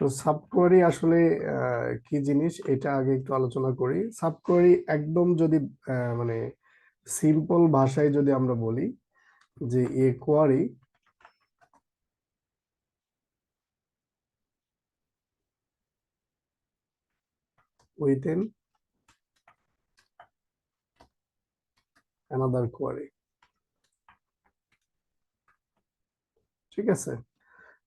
তো সাবকোয়ারি আসলে কি জিনিস এটা আগে একটু আলোচনা করি। সাবকোয়ারি একদম যদি মানে সিম্পল ভাষায় যদি আমরা বলি যে এ কোয়ারি উইথিন অ্যানাদার কোয়ারি, ঠিক আছে?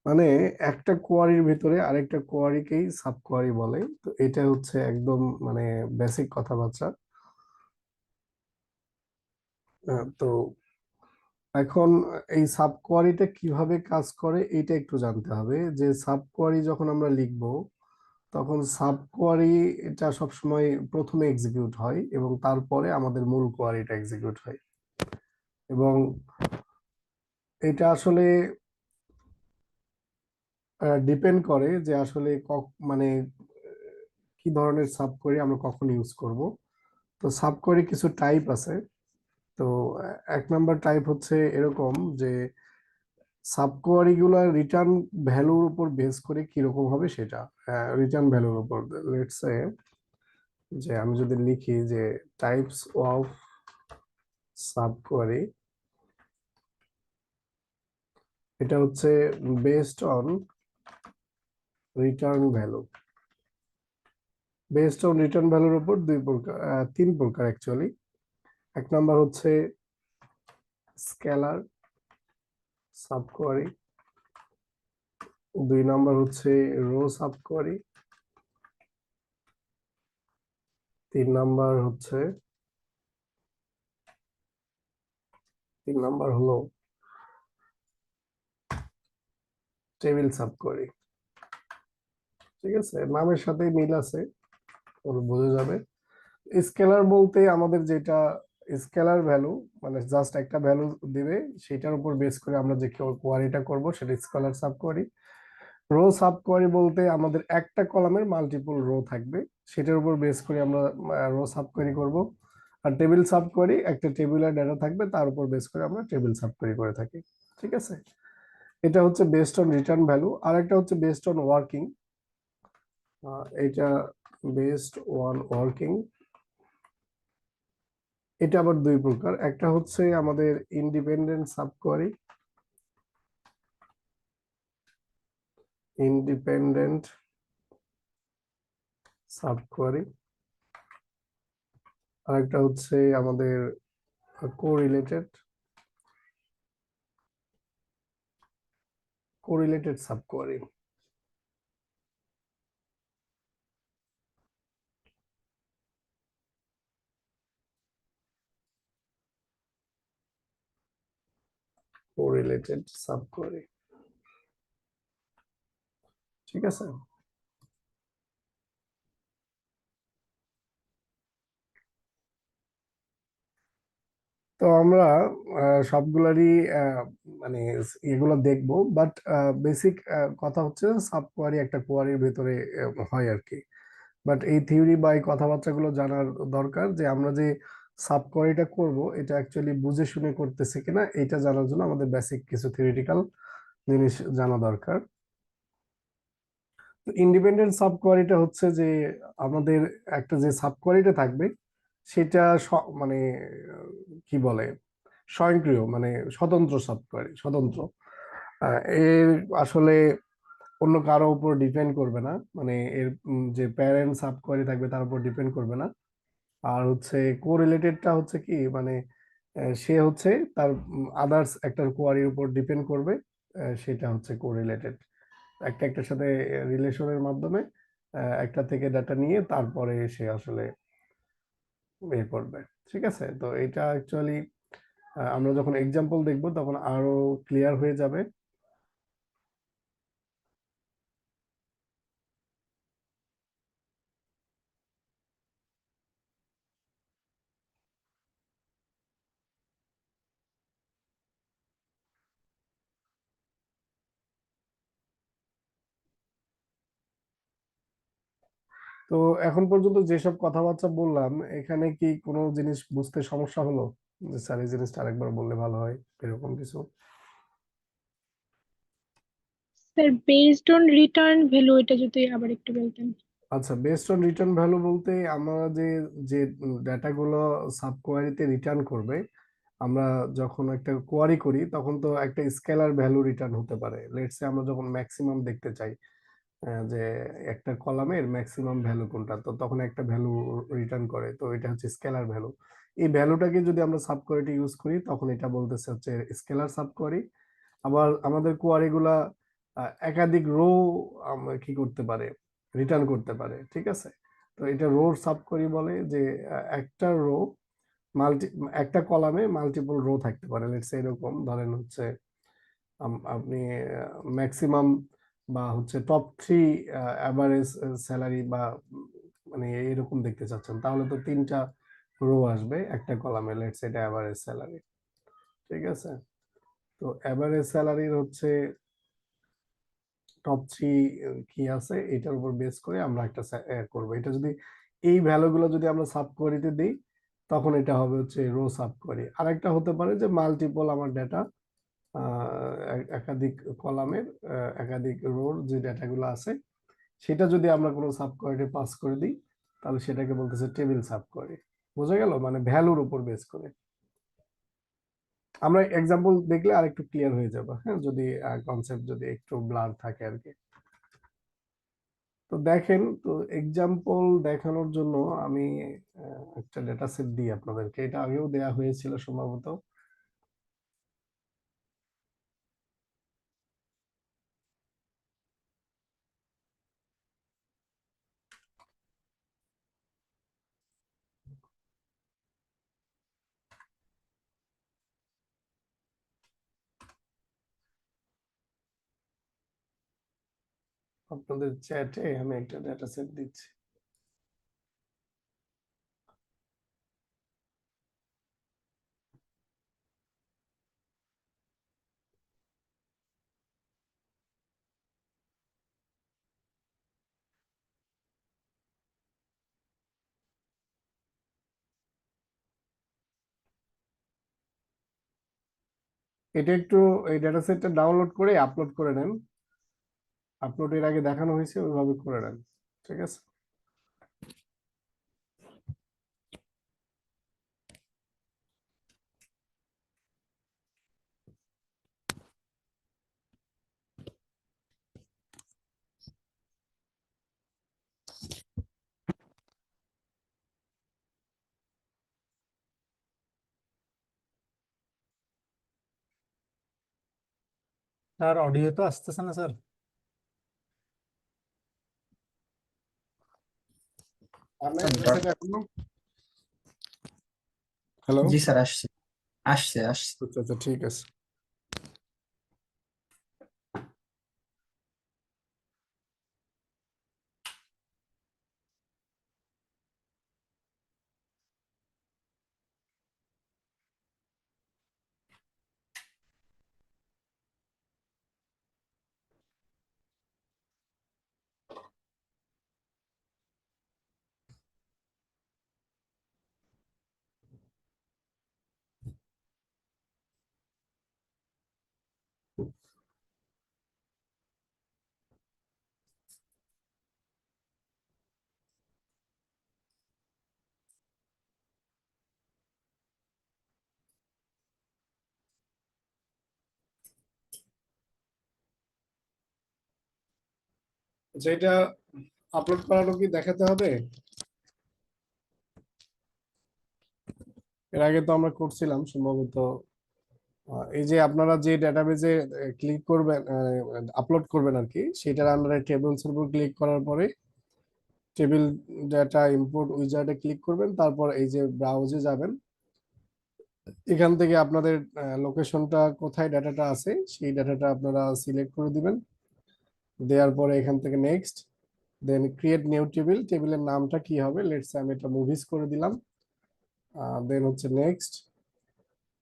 মানে একটা কোয়ারির ভিতরে আরেকটা কোয়ারিকেই সাব কোয়ারি বলে। তো এটা হচ্ছে একদম মানে বেসিক কথাবার্তা। তো এখন এই সাব কোয়ারিটা কিভাবে কাজ করে এটা একটু জানতে হবে। যে সাব কোয়ারি যখন আমরা লিখব তখন সাব কোয়ারি এটা সবসময় প্রথমে এক্সিকিউট হয় এবং তারপরে আমাদের মূল কোয়ারিটা এক্সিকিউট হয়। এবং এটা আসলে ডিপেন্ড করে যে আসলে মানে কি ধরনের সাব কোয়ারি আমরা কখন ইউজ করব। তো সাব কোয়ারি কিছু টাইপ আছে। তো এক নাম্বার টাইপ হচ্ছে এরকম যে সাব কোয়ারি গুলা রিটার্ন ভ্যালুর উপর বেস করে কিরকম হবে সেটা। রিটার্ন ভ্যালুর উপর লেটস সে যে আমি যদি লিখি যে টাইপস অফ সাব কোয়ারি, এটা হচ্ছে based on return value. Based on return ভ্যালুর উপর দুই প্রকার, তিন প্রকার অ্যাকচুয়ালি। এক নাম্বার হচ্ছে স্কেলার সাব কোয়ারি, দুই নাম্বার হচ্ছে রো সাব কোয়ারি, হচ্ছে তিন নাম্বার হলো টেবিল সাব কোয়ারি। ঠিক আছে, নামের সাথে মিল আছে, ওর বোঝা যাবে। স্কেলার বলতে আমাদের যেটা স্কেলার ভ্যালু, মানে জাস্ট একটা ভ্যালু দিবে, সেটার উপর বেস করে আমরা যে কোয়ারিটা করব সেটা scalar sub query. Row sub query বলতে আমাদের একটা কলামের মাল্টিপল রো থাকবে, সেটার উপর বেস করে আমরা রো সাব কোয়ারি করব। আর টেবিল সাব কোয়ারি একটা টেবিলের ডেটা থাকবে, তার উপর বেস করে আমরা টেবিল সাব কোয়ারি করে থাকি। ঠিক আছে, এটা হচ্ছে বেসড অন রিটার্ন ভ্যালু। আর একটা হচ্ছে বেসড অন ওয়ার্কিং। এটা বেসড অন ওয়ার্কিং, এটা আবার দুই প্রকার। একটা হচ্ছে আমাদের independent subquery, independent subquery. আর একটা হচ্ছে আমাদের correlated subquery. Correlated subquery, ঠিক আছে। তো আমরা সবগুলারই মানে এগুলো দেখবো, বাট বেসিক কথা হচ্ছে সাব কোয়ারি একটা কোয়ারির ভেতরে হয় আর কি। বাট এই থিওরি বা এই কথাবার্তাগুলো জানার দরকার, যে আমরা যে সাব কোয়ারিটা করব এটা অ্যাকচুয়ালি বুঝে শুনে করতেছে কিনা এটা জানার জন্য আমাদের বেসিক কিছু থিওরিটিক্যাল জিনিস জানা দরকার। ইন্ডিপেন্ডেন্ট সাব কোয়ারিটা হচ্ছে যে আমাদের একটা যে সাব কোয়ারিটা থাকবে সেটা মানে কি বলে স্বয়ংক্রিয়, মানে স্বতন্ত্র সাব কোয়ারি, স্বতন্ত্র। এর আসলে অন্য কারো উপর ডিপেন্ড করবে না, মানে এর যে প্যারেন্ট সাব কোয়ারি থাকবে তার উপর ডিপেন্ড করবে না। আর হচ্ছে কোরিলেটেডটা হচ্ছে কি, মানে সে হচ্ছে তার আদার্স একটা কোয়ারির উপর ডিপেন্ড করবে। সেটা হচ্ছে কোরিলেটেড, একটা একটার সাথে রিলেশনের মাধ্যমে একটা থেকে ডাটা নিয়ে তারপরে সে আসলে বের করবে। ঠিক আছে, তো এটা অ্যাকচুয়ালি আমরা যখন এক্সাম্পল দেখব তখন আরো ক্লিয়ার হয়ে যাবে। তো এখন পর্যন্ত যেসব কথাবার্তা বললাম এখানে কি কোনো জিনিস বুঝতে সমস্যা হলো, যে স্যার এই জিনিসটা আরেকবার বললে ভালো হয়, এরকম কিছু? Sir based on return value, এটা যদি আবার একটু বলতেন। আচ্ছা, বেসড অন রিটার্ন ভ্যালু বলতে আমরা যে যে ডাটাগুলো সাব কোয়ারিতে রিটার্ন করবে, আমরা যখন একটা কোয়ারি করি তখন তো একটা স্কেলার ভ্যালু রিটার্ন হতে পারে। লেটস সে আমরা যখন ম্যাক্সিমাম দেখতে চাই, যে একটা কলামের ম্যাক্সিমাম ভ্যালু কোনটা, তো তখন একটা ভ্যালু রিটার্ন করে, তো এটা হচ্ছে স্কেলার ভ্যালু। এই ভ্যালুটাকে যদি আমরা সাব কোয়ারিতে ইউজ করি তখন এটা বলতেছে হচ্ছে স্কেলার সাব কোয়ারি। আবার আমাদের কোয়ারি গুলা একাধিক রো আমরা কি করতে পারে, রিটার্ন করতে পারে, ঠিক আছে। তো এটা রো সাব কোয়ারি বলে, যে একটা রো মাল্টি, একটা কলামে মাল্টিপল রো থাকতে পারে। লেটস এরকম ধরেন হচ্ছে আপনি ম্যাক্সিমাম বা হচ্ছে টপ থ্রি অ্যাভারেজ স্যালারি বা মানে এরকম দেখতে চাচ্ছেন, তাহলে তো তিনটা রো আসবে একটা কলামে। লেটস এটা অ্যাভারেজ স্যালারি, ঠিক আছে। তো অ্যাভারেজ স্যালারির হচ্ছে টপ থ্রি কি আছে এটার উপর বেস করে আমরা একটা করব। এটা যদি এই ভ্যালুগুলো যদি আমরা সাব কোয়ারিতে দিই তখন এটা হবে হচ্ছে রো সাব কোয়ারি। আরেকটা হতে পারে যে মাল্টিপল আমার ডেটা, একাধিক কলামের একাধিক রোর যে ডেটাগুলো আছে সেটা যদি আমরা কোনো সাব কোয়ারিতে পাস করে দিই তাহলে সেটাকে বলতেছে টেবিল সাব কোয়ারি। বোঝা গেল, মানে ভ্যালুর উপর বেস করে। আমরা এক্সাম্পল দেখলে আরেকটু ক্লিয়ার হয়ে যাবে, হ্যাঁ, যদি কনসেপ্ট যদি একটু ব্লার থাকে আর কি। তো দেখেন, তো এক্সাম্পল দেখানোর জন্য আমি একটা ডেটা সেট দিই আপনাদেরকে। এটা আগেও দেয়া হয়েছিল সম্ভবত। আপনাদের চ্যাটে আমি একটা ডেটা সেট দিচ্ছি। এটা একটু এই ডেটা সেটটা ডাউনলোড করে আপলোড করে নেন। আপলোডের আগে দেখানো হয়েছে ওইভাবে করে নেন, ঠিক আছে। স্যার অডিও তো আসতেছে না স্যার। আপনার স্যার ডেটা ডট। সেট এখনো, হ্যালো, জি স্যার, আসছে আসছে আসছে। আচ্ছা আচ্ছা ঠিক আছে। আচ্ছা, এটা আপলোড করানো কি দেখাতে হবে? এর আগে তো আমরা করছিলাম সম্ভবত। এই যে আপনারা যে ডেটাবেজে ক্লিক করবেন, আপলোড করবেন আর কি, সেটার আন্ডারে টেবিলস এর উপর ক্লিক করার পরে টেবিল ডাটা ইম্পোর্ট উইজার্ডে ক্লিক করবেন, তারপর এই যে ব্রাউজে যাবেন, এখান থেকে আপনাদের লোকেশনটা কোথায় ডাটাটা আছে সেই ডাটাটা আপনারা সিলেক্ট করে দিবেন। দেওয়ার পরে এখান থেকে নেক্সট, দেন ক্রিয়েট নিউ টেবিল, টেবিলের নামটা কি হবে, লেটস আমি এটা মুভিজ করে দিলাম। দেন হচ্ছে নেক্সট,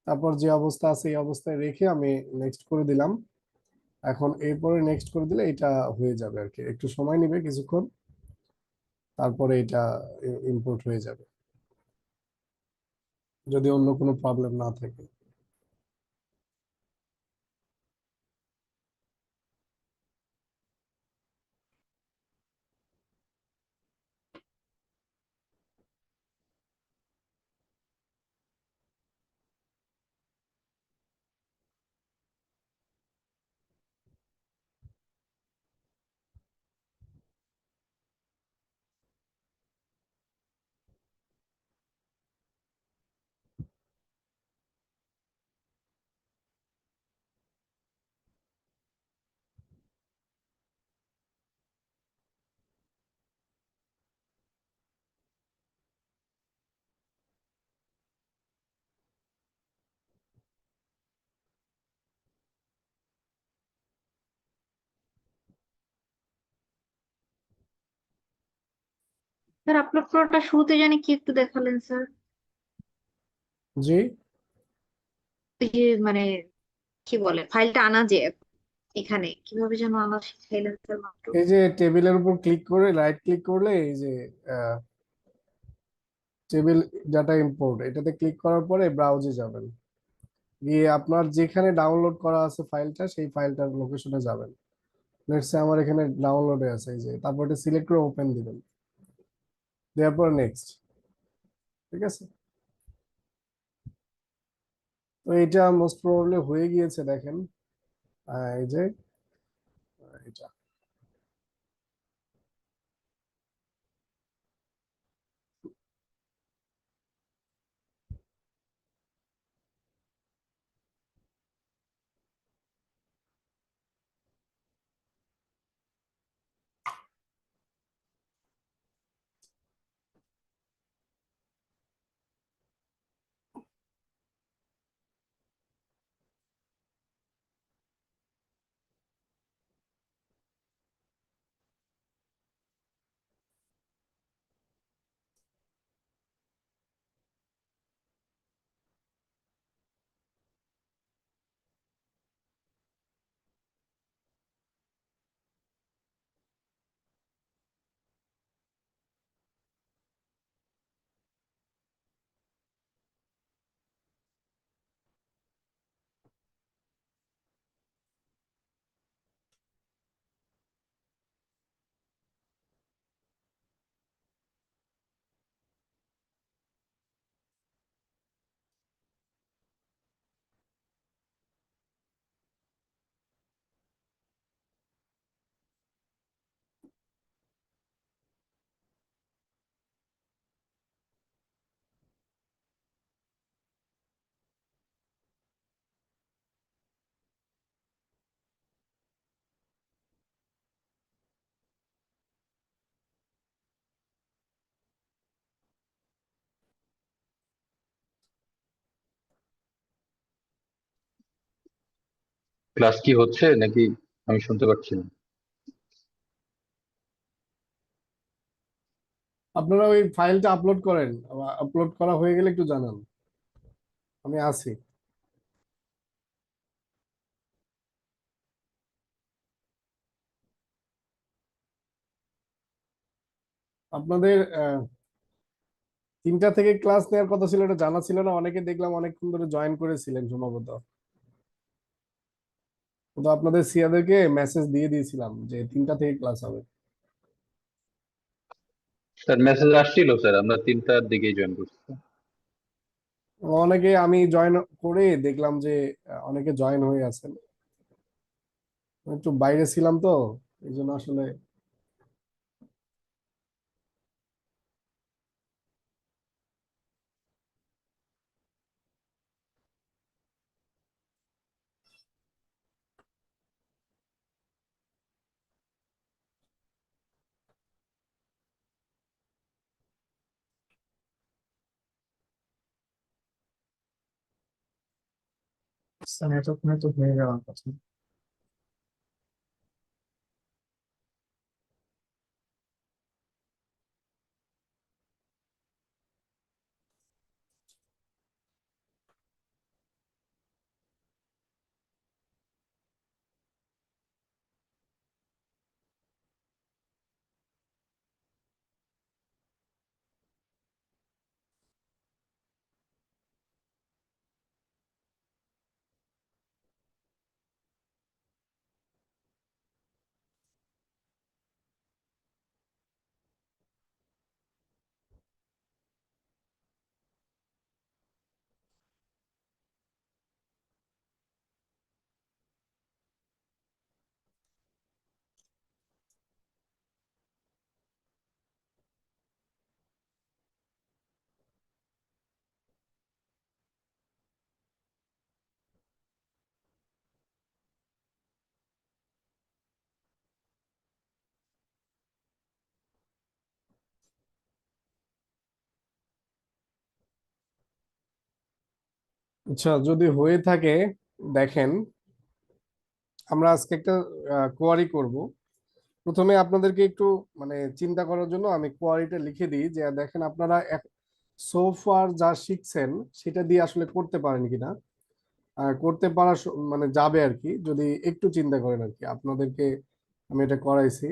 তারপর যে অবস্থা আছে এই অবস্থায় রেখে আমি নেক্সট করে দিলাম। এখন এরপরে নেক্সট করে দিলে এটা হয়ে যাবে আর কি, একটু সময় নেবে কিছুক্ষণ, তারপরে এটা ইম্পোর্ট হয়ে যাবে যদি অন্য কোনো প্রবলেম না থাকে। স্যার আপলোড করাটা শুরুতে জানি কি একটু দেখালেন স্যার? জি, ওই যে মানে কি বলে ফাইলটা আনা যে এখানে কিভাবে যেন আনা শিখাইলেন স্যার মাত্র। এই যে টেবিলের উপর ক্লিক করে রাইট ক্লিক করলে এই যে টেবিল ডাটা ইম্পোর্ট এটাতে ক্লিক করার পরে ব্রাউজে যাবেন, গিয়ে আপনার যেখানে ডাউনলোড করা আছে ফাইলটা সেই ফাইলটার লোকেশনে যাবেন। লেটস সে আমার এখানে ডাউনলোডে আছে, এই যে তারপর এটা সিলেক্ট করে ওপেন দিবেন, দেওয়ার পর নেক্সট। ঠিক আছে, তো এটা মোস্ট প্রবাবলি হয়ে গিয়েছে দেখেন। এই যে এটা। ক্লাস কি হচ্ছে নাকি? আমি শুনতে পাচ্ছি না। আপনারা ওই ফাইলটা আপলোড করেন, আপলোড করা হয়ে গেলে একটু জানান, আমি আছি। আপনাদের 3টা থেকে ক্লাস নেওয়ার কথা ছিল, এটা জানা ছিল না। অনেকে দেখলাম অনেকক্ষণ ধরে জয়েন করেছিলেন সম্ভবত। তো আপনাদের সিয়াদেরকে মেসেজ দিয়ে দিয়েছিলাম যে 3টা থেকে ক্লাস হবে। স্যার মেসেজ আসছিল স্যার, আমরা 3টার দিকেই জয়েন করছি। অনেকে আমি জয়েন করে দেখলাম যে অনেকে জয়েন হয়ে আছেন। একটু বাইরে ছিলাম তো, এই জন্য আসলে। স্যার এতক্ষণে তো হয়ে যাওয়ার কথা। আচ্ছা, যদি হয়ে থাকে দেখেন, আমরা আজকে একটা কোয়ারি করব। প্রথমে আপনাদেরকে একটু মানে চিন্তা করার জন্য আমি কোয়ারিটা লিখে দিই যে দেখেন আপনারা সোফার যা শিখছেন সেটা দিয়ে আসলে করতে পারেন কিনা। করতে পারা মানে যাবে আর কি, যদি একটু চিন্তা করেন আর কি। আপনাদেরকে আমি এটা করাইছি।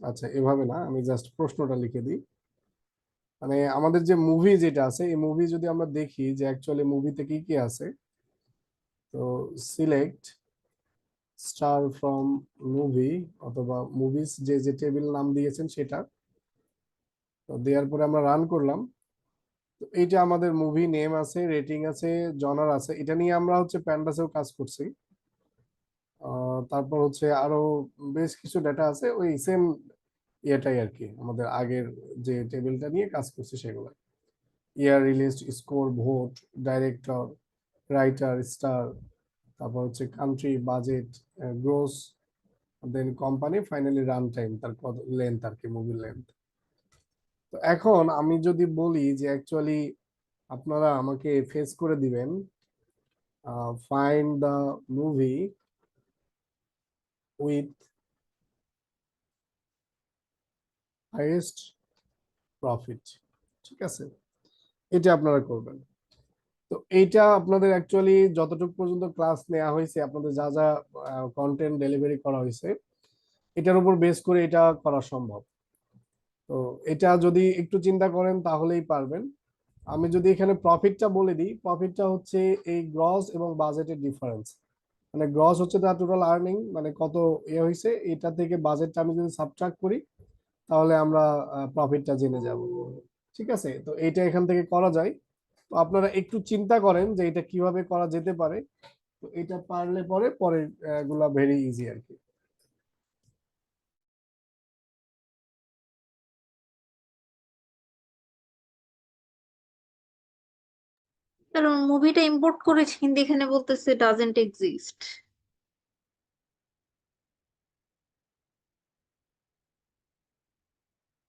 আচ্ছা, এভাবে না, আমি জাস্ট প্রশ্নটা লিখে দিই। মানে আমাদের যে মুভি যেটা আছে, এই মুভি যদি আমরা দেখি যে অ্যাকচুয়ালি মুভিতে কি কি আছে, তো সিলেক্ট স্টার ফ্রম মুভি অথবা মুভিস যে যে টেবিল নাম দিয়েছেন সেটা, তো দেওয়ার পরে আমরা রান করলাম। তো এইটা আমাদের মুভি নেম আছে, রেটিং আছে, জনার আছে। এটা নিয়ে আমরা হচ্ছে প্যান্ডাসেও কাজ করছি। তারপর হচ্ছে আরো বেশ কিছু ডেটা আছে, ওই সেম ইয়েটাই আর কি, আমাদের আগের যে টেবিলটা নিয়ে কাজ করছি সেগুলো। Year released, score, vote, director, writer, star, তারপর হচ্ছে country, budget, gross, then company, finally run time, তার কত লেন্থ আর কি, মুভির লেন্থ। তো এখন আমি যদি বলি যে অ্যাকচুয়ালি আপনারা আমাকে ফেস করে দিবেন find the movie with highest profit, ঠিক আছে, এটা আপনারা করবেন। তো এইটা আপনাদের অ্যাকচুয়ালি যতটুকু পর্যন্ত ক্লাস নেওয়া হয়েছে, আপনাদের যা যা কন্টেন্ট ডেলিভারি করা হয়েছে, এটার উপর বেস করে এটা করা সম্ভব। তো এটা যদি একটু চিন্তা করেন তাহলেই পারবেন। আমি যদি এখানে প্রফিটটা বলে দিই, প্রফিটটা হচ্ছে এই গ্রস এবং বাজেটের ডিফারেন্স। মানে গ্রস হচ্ছে তার টোটাল আর্নিং, মানে কত হয়েছে, এটা থেকে বাজেটটা আমি যদি সাবট্রাক্ট করি তাহলে আমরা প্রফিটটা জেনে যাব। ঠিক আছে, তো এইটা এখান থেকে করা যায়। তো আপনারা একটু চিন্তা করেন যে এটা কিভাবে করা যেতে পারে। তো এটা পারলে পরে পরে গুলা ভেরি ইজি আর কি। কারণ মুভিটা ইম্পোর্ট করেছি কিন্তু এখানে বলতেছে ডাজেন্ট এক্সিস্ট।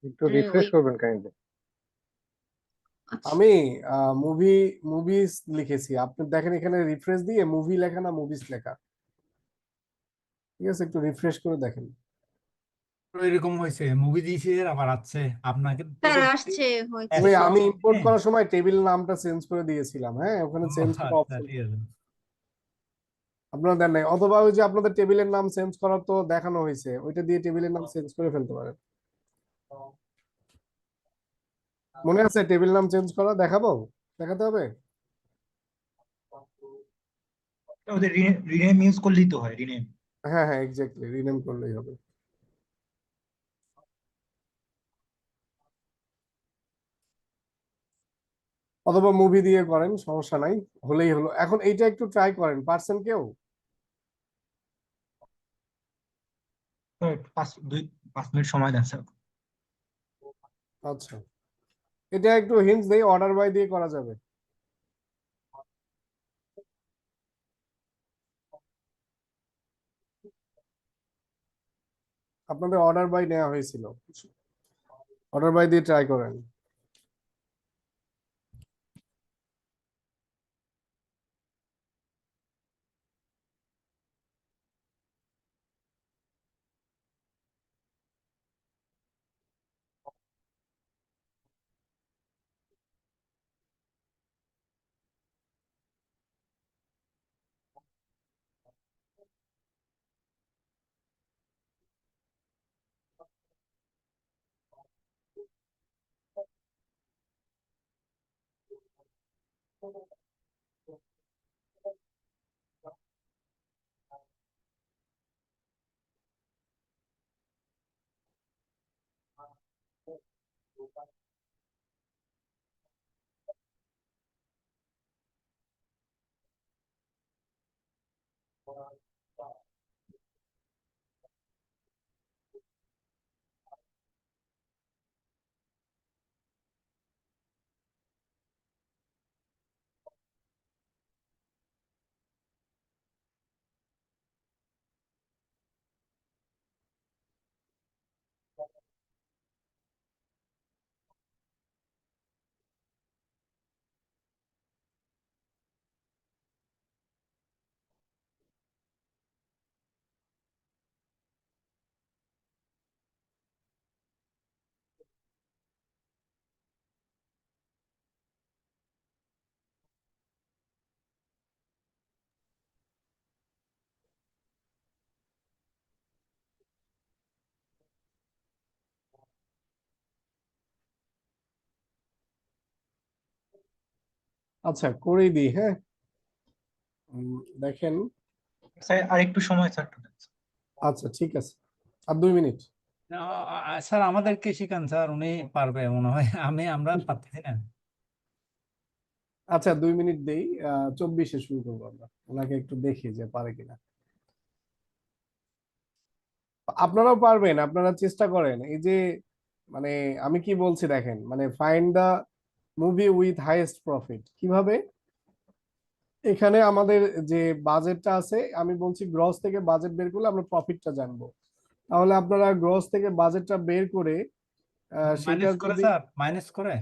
একটু ওই রিফ্রেশ করবেন কাইন্ডলি। আচ্ছা, আমি মুভি মুভিস লিখেছি, আপনি দেখেন এখানে রিফ্রেশ দিয়ে মুভি লেখা না মুভিস লেখা। ঠিক আছে, একটু রিফ্রেশ করে দেখেন। এরকম হয়েছে, মুভি দিয়েছে আবার আসছে আপনাকে স্যার এটা আসছে হয়েছে। ওই 100। আমি ইম্পোর্ট হ্যাঁ। করার সময় টেবিল নামটা চেঞ্জ করে দিয়েছিলাম, হ্যাঁ, ওখানে ও চেঞ্জ করা আচ্ছা, অপশন ঠিক আছে। আপনারা দেন নাই, অথবা ওই যে আপনাদের টেবিলের নাম চেঞ্জ করার তো দেখানো হয়েছে, ওইটা দিয়ে টেবিলের নাম চেঞ্জ করে ফেলতে পারেন। মনে আছে টেবিল নাম চেঞ্জ করা, দেখাবো, দেখাতে হবে। ওদের রিনেম ইউজ করলেই তো হয়, রিনেম। হ্যাঁ হ্যাঁ, এক্স্যাক্টলি, রিনেম করলেই হবে। অথবা মুভি দিয়ে করেন, সমস্যা নাই, হলেই হলো। এখন এইটা একটু ট্রাই করেন, পারছেন কেউ? তো 5 মিনিট সময় দেন স্যার। আচ্ছা, এটা একটু হিন্টস দেই, অর্ডার বাই দিয়ে করা যাবে। আপনাদের অর্ডার বাই নেওয়া হয়েছিল, অর্ডার বাই দিয়ে ট্রাই করেন। আচ্ছা করেই দিই, হ্যাঁ। দেখেন। স্যার আর একটু সময় স্যার একটু দেন। আচ্ছা ঠিক আছে, আর 2 মিনিট। স্যার আমাদেরকে শিখান স্যার, উনি পারবে মনে হয়, আমরা পারতেছি না। আচ্ছা 2 মিনিট দেই, 24-এ শুরু করবো আমরা, ওনাকে একটু দেখি যে পারে কিনা। আপনারাও পারবেন, আপনারা চেষ্টা করেন। এই যে মানে আমি কি বলছি দেখেন, মানে find the movie with highest profit কিভাবে। এখানে আমাদের যে বাজেটটা আছে, আমি বলছি গ্রস থেকে বাজেট বের করলে আমরা প্রফিটটা জানবো। তাহলে আপনারা গ্রস থেকে বাজেটটা বের করে সেটা মাইনাস করে যদি, স্যার, মাইনাস করে।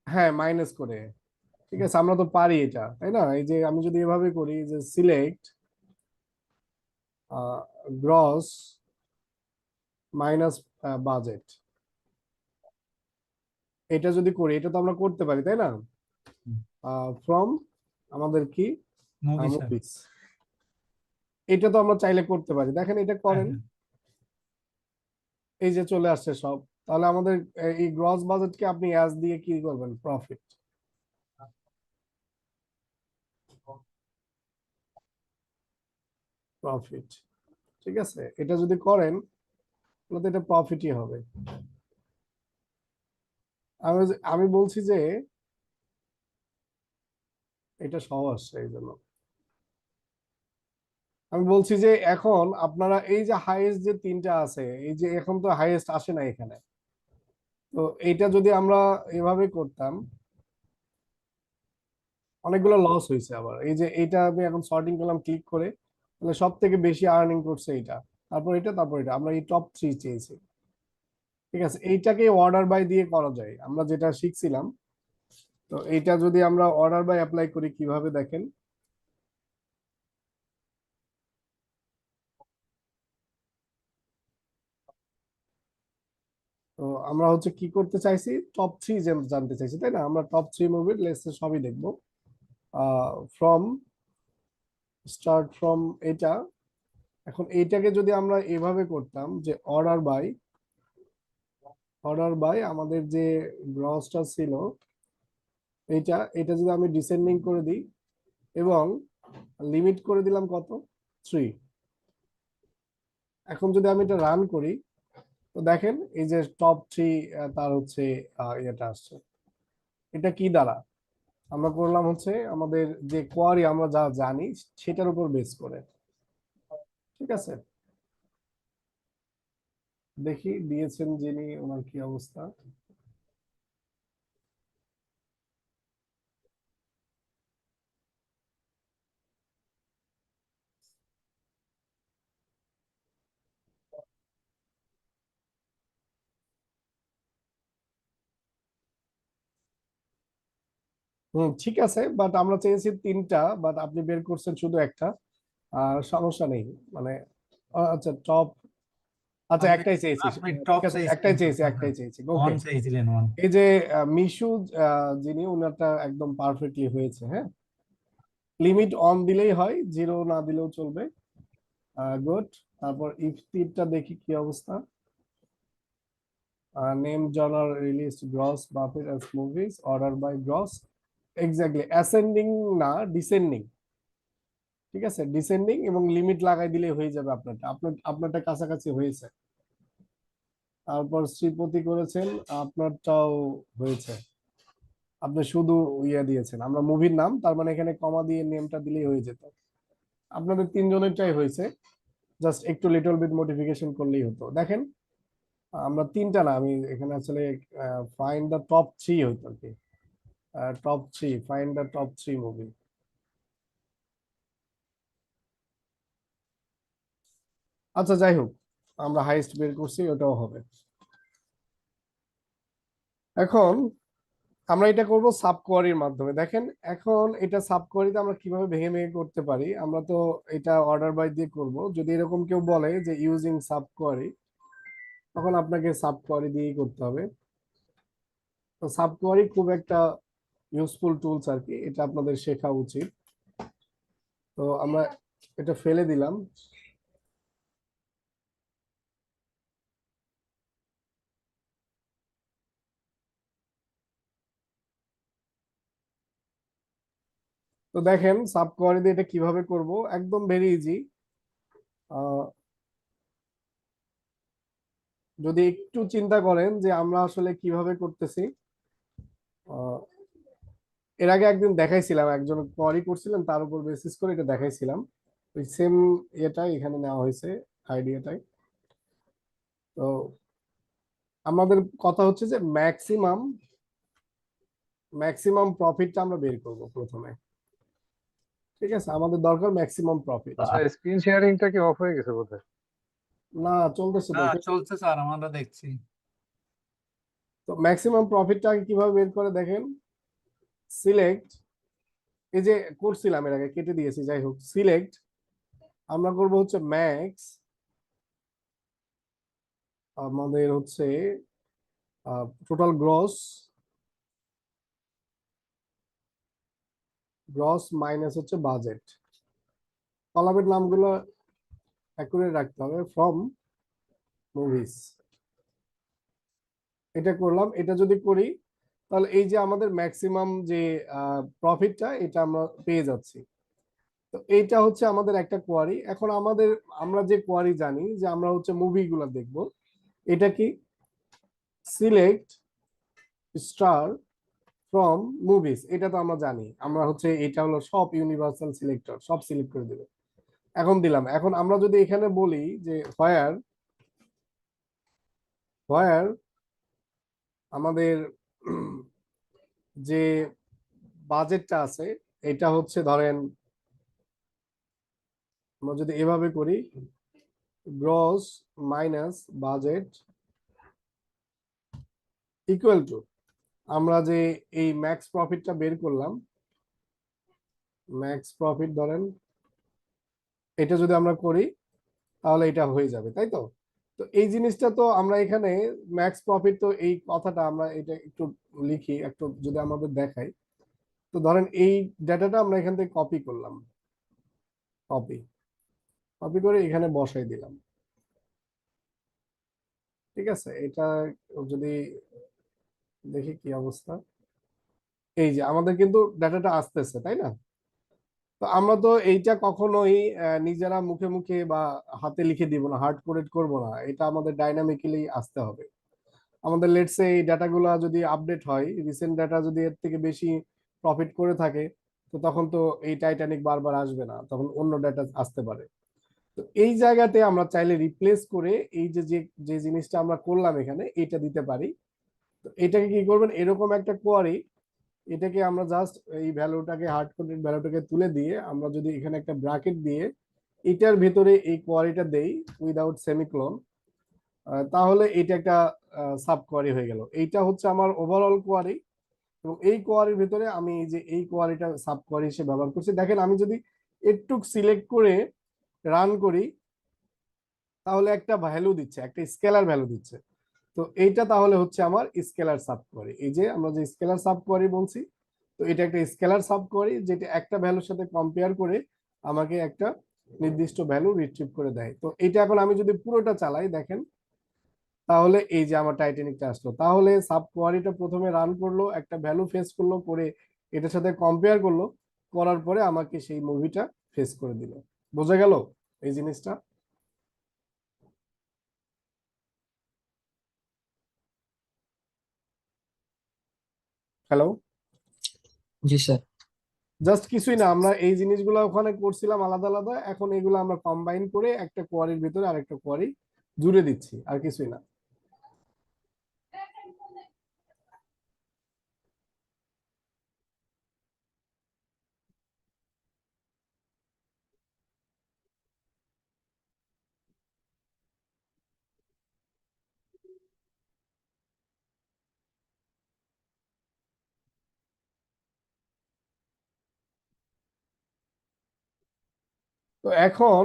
হ্যাঁ মাইনাস করে, ঠিক আছে আমরা তো পারি এটা, তাই না? এই যে আমি যদি এভাবে করি যে সিলেক্ট গ্রস মাইনাস বাজেট, এটা যদি করি, এটা তো আমরা করতে পারি তাই না? ফ্রম আমাদের কি মুভি স্যার। মুভিস, এটা তো আমরা চাইলে করতে পারি। দেখেন এটা হ্যাঁ করেন, হ্যাঁ। এই যে চলে আসছে সব। তাহলে আমাদের এই গ্রস বাজেটকে আপনি অ্যাজ দিয়ে কি করবেন, প্রফিট। প্রফিট, ঠিক আছে, এটা যদি করেন তাহলে তো এটা প্রফিটই হবে। আমি বলছি যে এটা সহজ, এই জন্য আমি বলছি যে এখন আপনারা এই যে হাইয়েস্ট যে তিনটা আছে, এই যে এখন তো হাইয়েস্ট আসে না এখানে, তো এইটা যদি আমরা এভাবে করতাম, অনেকগুলো লস হয়েছে আবার। এই যে এইটা আমি এখন সর্টিং করলাম ক্লিক করে, তাহলে সব থেকে বেশি আর্নিং করছে এইটা, তারপর এটা, তারপর এটা, আমরা এই টপ 3 চেয়েছি। ঠিক আছে, এইটাকে অর্ডার বাই দিয়ে করা যায়, আমরা যেটা শিখছিলাম। তো এইটা যদি আমরা অর্ডার বাই অ্যাপ্লাই করি কিভাবে দেখেন। তো আমরা হচ্ছে কি করতে চাইছি, টপ 3 জানতে চাইছি তাই না? আমরা টপ 3 মুভির লিস্টে সবই দেখবো, ফ্রম স্টার্ট ফ্রম এটা। এখন এইটাকে যদি আমরা এভাবে করতাম যে অর্ডার বাই আমাদের যে গ্রসটা ছিল এইটা, এটা যদি আমি ডিসেন্ডিং করে দিই এবং লিমিট করে দিলাম কত, 3। এখন যদি আমি এটা রান করি, তো দেখেন এই যে টপ 3 তার হচ্ছে ইয়েটা আসছে। এটা কি দ্বারা আমরা করলাম, হচ্ছে আমাদের যে কোয়ারি আমরা যা জানি সেটার উপর বেস করে। ঠিক আছে, দেখি দিয়েছেন যিনি, ওনার কি অবস্থা। ঠিক আছে, বাট আমরা চেয়েছি 3টা, বাট আপনি বের করছেন শুধু একটা। আর সমস্যা নেই, মানে আচ্ছা টপ, আচ্ছা আপনি একটাই চেয়েছি। আপনি ঠিক টপ আছে, একটাই চাইছিলেন চেয়েছি, স্যার, একটাই চেয়েছি, ওয়ান ওকে। চাইছিলেন, ওয়ান। এই যে মিশু যিনি, ওনারটা একদম পারফেক্টলি হয়েছে, হ্যাঁ। লিমিট অন দিলেই হয়, জিরো না দিলেও চলবে। গুড। তারপর ইফ তীরটা দেখি কি অবস্থা। Name genre release gross budget as movies order by gross, exactly ascending না ডিসেন্ডিং। ঠিক আছে, ডিসেন্ডিং এবং লিমিট লাগাই দিলে হয়ে যাবে আপনারটা, আপনারটা কাছাকাছি হয়েছে। তারপর শ্রীপতি করেছেন, আপনারটাও হয়েছে। আপনি শুধু ইয়ে দিয়েছেন, আমরা মুভির নাম, তার মানে এখানে কমা দিয়ে নেমটা দিলেই হয়ে যেত। আপনাদের 3 জনেরটাই হয়েছে, জাস্ট একটু লিটল বিট মডিফিকেশন করলেই হতো। দেখেন আমরা 3টা না, আমি এখানে আসলে ফাইন্ড দ্য টপ 3 হইতো আর কি। Top 3, find the top 3 movie. আচ্ছা যাই হোক, আমরা হাইস্ট বের করছি, ওটাও হবে। এখন আমরা এটা করব সাব কোয়ারির মাধ্যমে। দেখেন এখন এটা সাব কোয়ারিতে আমরা কিভাবে ভেঙে ভেঙে করতে পারি। আমরা তো এটা অর্ডার বাই দিয়ে করব, যদি এরকম কেউ বলে যে ইউজিং সাব কোয়ারি, তখন আপনাকে সাব কোয়ারি দিয়েই করতে হবে। তো সাব কোয়ারি খুব একটা ইউজফুল টুলস আর কি, এটা আপনাদের শেখা উচিত। তো আমরা এটা ফেলে দিলাম। তো দেখেন সাব কোয়ারি দিয়ে এটা কিভাবে করব, একদম ভেরি ইজি। যদি একটু চিন্তা করেন যে আমরা আসলে কিভাবে করতেছি, আহ, এর আগে একদিন দেখাইছিলাম, একজন কোয়ারি করছিলেন তার উপর বেসিস করে এটা দেখাইছিলাম। ওই সেম এটাই এখানে নেওয়া হয়েছে, আইডিয়াটাই। তো আমাদের কথা হচ্ছে যে ম্যাক্সিমাম ম্যাক্সিমাম প্রফিটটা আমরা বের করব প্রথমে। ঠিক আছে, আমাদের দরকার ম্যাক্সিমাম প্রফিট। আচ্ছা, স্ক্রিন শেয়ারিংটা কি অফ হয়ে গেছে বোধহয়? না, চলতেছে তো। হ্যাঁ চলছে স্যার, আমরা দেখছি। তো ম্যাক্সিমাম প্রফিটটা কিভাবে বের করে দেখেন, সিলেক্ট, এই যে করছিলাম এর আগে কেটে দিয়েছি, যাই হোক, সিলেক্ট আমরা করব হচ্ছে ম্যাক্স, আমাদের হচ্ছে টোটাল গ্রস, গ্রস মাইনাস হচ্ছে বাজেট। কলামের নামগুলো অ্যাকুরেট রাখতে হবে, ফ্রম মুভিজ। এটা করলাম, এটা যদি করি তাহলে এই যে আমাদের ম্যাক্সিমাম যে প্রফিটটা এটা আমরা পেয়ে যাচ্ছি। তো এইটা হচ্ছে আমাদের একটা কোয়ারি। এখন আমরা যে কোয়ারি জানি যে আমরা হচ্ছে মুভিগুলো দেখব, এটা কি সিলেক্ট স্টার ফ্রম মুভিজ, এটা তো আমরা জানি, আমরা হচ্ছে এটা হলো সব ইউনিভার্সাল সিলেক্টর, সব সিলেক্ট করে দেবে। এখন দিলাম, এখন আমরা যদি এখানে বলি যে হোয়ার আমাদের যে বাজেটটা আছে এটা হচ্ছে ধরেন, আমরা যদি এভাবে করি gross minus budget equal to, আমরা যে এই ম্যাক্স প্রফিটটা বের করলাম, ম্যাক্স প্রফিট ধরেন এটা যদি আমরা করি তাহলে এটা হয়ে যাবে, তাই তো? তো এই জিনিসটা তো আমরা এখানে ম্যাক্স প্রফিট, তো এই কথাটা আমরা এটা একটু লিখি, একটু যদি আমাদের দেখাই। তো ধরেন এই ডাটাটা আমরা এখান থেকে কপি করলাম, কপি কপি করে এখানে বসাই দিলাম। ঠিক আছে, এটা যদি দেখি কি অবস্থা, এই যে আমাদের কিন্তু ডাটাটা আসতেছে, তাই না? তো আমরা তো এইটা কখনোই নিজেরা মুখে মুখে বা হাতে লিখে দিব না, হার্ড কোডেড করব না, এটা আমাদের ডাইনামিক্যালি আসতে হবে। আমাদের লেটস এই ডাটাগুলো যদি আপডেট হয়, রিসেন্ট ডাটা যদি এর থেকে বেশি প্রফিট করে থাকে, তো তখন তো এই টাইটানিক বারবার আসবে না, তখন অন্য ডাটা আসতে পারে। তো এই জায়গাতে আমরা চাইলে রিপ্লেস করে এই যে যে যে জিনিসটা আমরা করলাম এখানে, এটা দিতে পারি। তো এটাকে কি করবেন, এরকম একটা কোয়ারি, এটাকে আমরা জাস্ট এই ভ্যালুটাকে, হার্ড কোডেড ভ্যালুটাকে তুলে দিয়ে আমরা যদি এখানে একটা ব্র্যাকেট দিয়ে এটার ভিতরে এই কোয়ারিটা দেই উইদাউট সেমিকোলন, তাহলে এটা একটা সাব কোয়ারি হয়ে গেল। এইটা হচ্ছে আমার ওভারঅল কোয়ারি, এবং এই কোয়ারির ভিতরে আমি এই যে এই কোয়ারিটা সাব কোয়ারি হিসেবে ব্যবহার করছি। দেখেন আমি যদি একটু সিলেক্ট করে রান করি তাহলে একটা ভ্যালু দিচ্ছে, একটা স্কেলার ভ্যালু দিচ্ছে। তো এইটা তাহলে হচ্ছে আমার স্কেলার সাব কোয়ারি। এই যে আমরা যে স্কেলার সাব কোয়ারি বলছি, তো এটা একটা স্কেলার সাব কোয়ারি যেটা একটা ভ্যালুর সাথে কম্পেয়ার করে আমাকে একটা নির্দিষ্ট ভ্যালু রিট্রিভ করে দেয়। তো এটা এখন আমি যদি পুরোটা চালাই দেখেন, তাহলে এই যে আমার টাইটানিকটা আসলো, তাহলে সাব কোয়ারিটা প্রথমে রান করলো, একটা ভ্যালু ফেস করলো, করে এটার সাথে কম্পেয়ার করলো, করার পরে আমাকে সেই মুভিটা ফেস করে দিল। বোঝা গেল এই জিনিসটা? হ্যালো, জি স্যার। জাস্ট কিছুই না, আমরা এই জিনিসগুলো ওখানে করছিলাম আলাদা আলাদা, এখন এগুলো আমরা কম্বাইন করে একটা কোয়ারির ভিতরে আরেকটা কোয়ারি জুড়ে দিচ্ছি, আর কিছুই না। তো এখন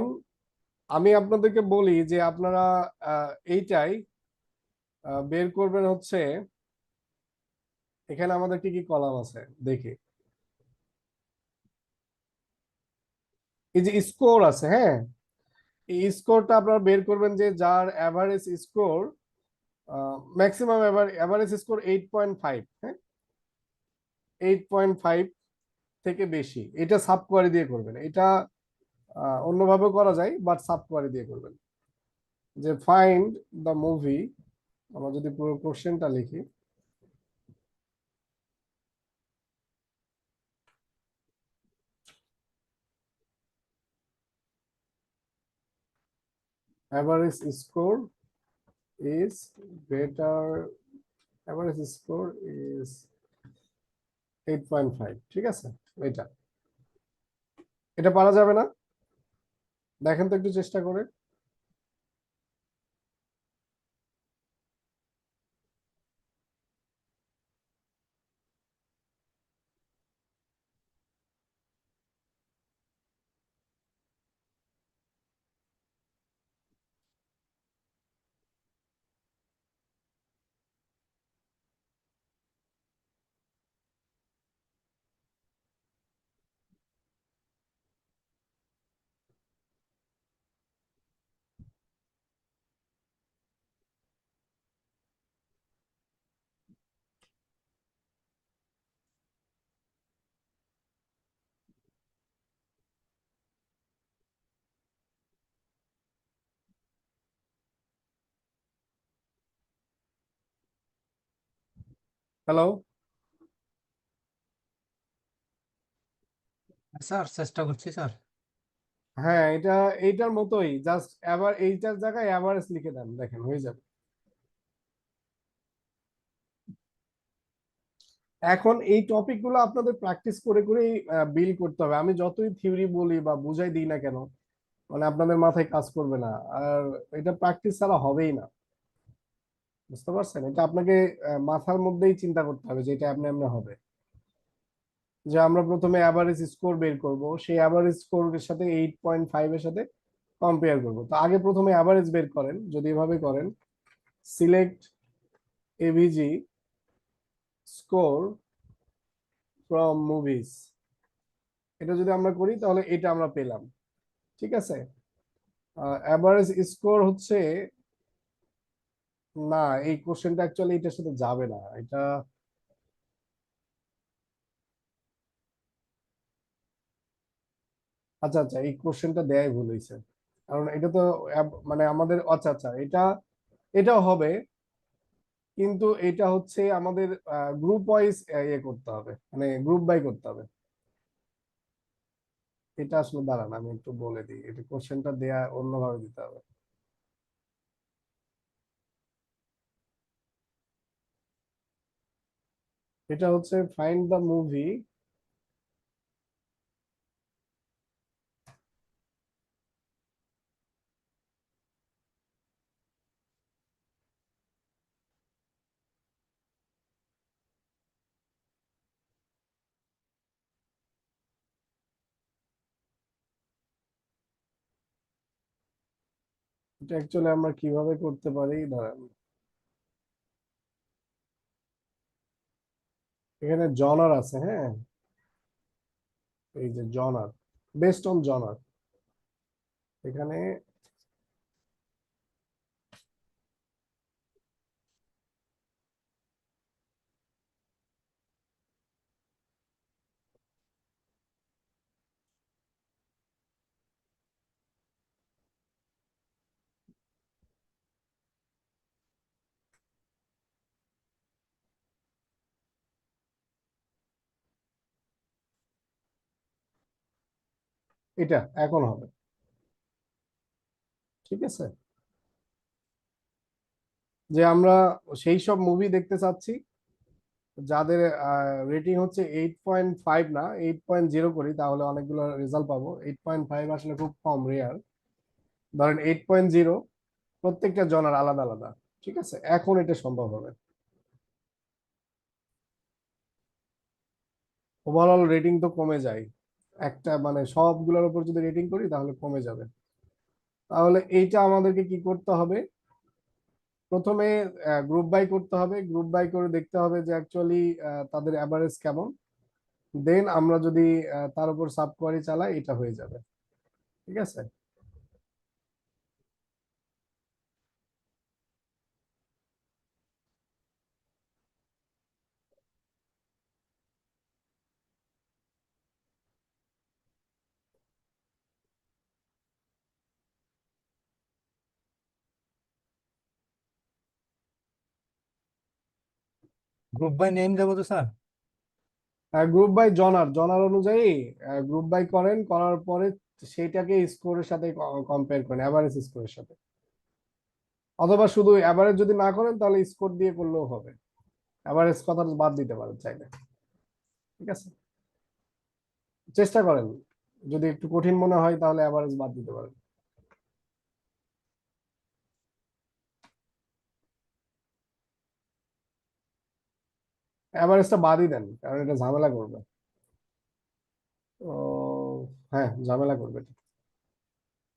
আমি আপনাদেরকে বলি যে আপনারা এইটাই বের করবেন হচ্ছে, এখানে আমাদের কি কি কলাম আছে দেখি। এই যে স্কোর আছে, হ্যাঁ, এই স্কোরটা আপনারা বের করবেন যে যার average score, maximum average score 8.5, হ্যাঁ 8.5, থেকে বেশি, এটা সাব কোয়ারি দিয়ে করবেন। এটা অন্যভাবেও করা যায়, বাট সাব কোয়ারি দিয়ে করবেন। যে ফাইন্ড দ্য মুভি, আমরা যদি পুরো কোশ্চেনটা লিখি, average score is greater, average score is 8.5, ঠিক আছে? এটা এটা পারা যাবে না? দেখেন তো একটু চেষ্টা করে। হ্যালো, স্যার চেষ্টা করছি স্যার। হ্যাঁ, এটা এইটার মতোই, জাস্ট এবার এইটার জায়গায় অ্যাভারেজ লিখে দেন, দেখেন হয়ে যাবে। এখন এই টপিক গুলো আপনাদের প্র্যাকটিস করে করেই বিল করতে হবে। আমি যতই থিওরি বলি বা বুঝাই দিই না কেন, মানে আপনাদের মাথায় কাজ করবে না। আর এটা প্র্যাকটিস ছাড়া হবেই না, বুঝতে পারছেন? এটা আপনাকে মাথার মধ্যেই চিন্তা করতে হবে যে এটা এমনি এমনি হবে। যে আমরা প্রথমে অ্যাভারেজ স্কোর বের করব, সেই অ্যাভারেজ স্কোরের সাথে 8.5 এর সাথে কম্পেয়ার করব। তো আগে প্রথমে অ্যাভারেজ বের করেন, যদি এভাবে করেন, select AVG score from movies, এটা যদি আমরা করি তাহলে এটা আমরা পেলাম, ঠিক আছে? অ্যাভারেজ স্কোর হচ্ছে, না এই কোশ্চেনটা অ্যাকচুয়ালি এটার সাথে যাবে না। এটা আচ্ছা আচ্ছা, এই কোশ্চেনটা দেয়াই ভুল হয়েছে, কারণ এটা তো মানে আমাদের, আচ্ছা আচ্ছা, এটাও হবে, কিন্তু এটা হচ্ছে আমাদের গ্রুপ ওয়াইজ ইয়ে করতে হবে, মানে গ্রুপ বাই করতে হবে। এটা আসলে দাঁড়ান আমি একটু বলে দিই, এটা কোশ্চেনটা দেয়া অন্যভাবে দিতে হবে। এটা হচ্ছে ফাইন্ড দ্য মুভি, এটা অ্যাকচুয়ালি আমরা কিভাবে করতে পারি, দাঁড়ান। এখানে জনার আছে, হ্যাঁ, এই যে জনার, বেস্ট অন জনার, এখানে এটা এখন হবে, ঠিক আছে? যে আমরা সেই সব মুভি দেখতে চাচ্ছি যাদের রেটিং হচ্ছে 8.5, না 8.0 করি তাহলে অনেকগুলো রেজাল্ট পাবো। 8.5 আসলে খুব কম, রেয়ার। ধরেন 8.0, প্রত্যেকটা জনার আলাদা আলাদা, ঠিক আছে? এখন এটা সম্ভব হবে। ওভারঅল রেটিং তো কমে যায়, একটা মানে সবগুলোর উপর যদি রেটিং করি তাহলে কমে যাবে। তাহলে এইটা আমাদেরকে কি করতে হবে, প্রথমে গ্রুপ বাই করতে হবে, গ্রুপ বাই করে দেখতে হবে যে অ্যাকচুয়ালি তাদের অ্যাভারেজ কেমন, দেন আমরা যদি তার উপর সাব কোয়ারি চালাই এটা হয়ে যাবে, ঠিক আছে? গ্রুপ বাই নেম দেবো তো স্যার? গ্রুপ বাই জনার অনুযায়ী গ্রুপ বাই করেন, করার পরে সেইটাকে স্কোরের সাথে কম্পেয়ার করেন, অ্যাভারেজ স্কোরের সাথে। অথবা শুধু অ্যাভারেজ যদি না করেন তাহলে স্কোর দিয়ে করলেও হবে, অ্যাভারেজ কথাটা বাদ দিতে পারেন চাইলে। ঠিক আছে, চেষ্টা করেন, যদি একটু কঠিন মনে হয় তাহলে অ্যাভারেজ বাদ দিতে পারেন। অ্যাভারেজটা বাদই দেন, কারণ এটা ঝামেলা করবে। ও হ্যাঁ, ঝামেলা করবে।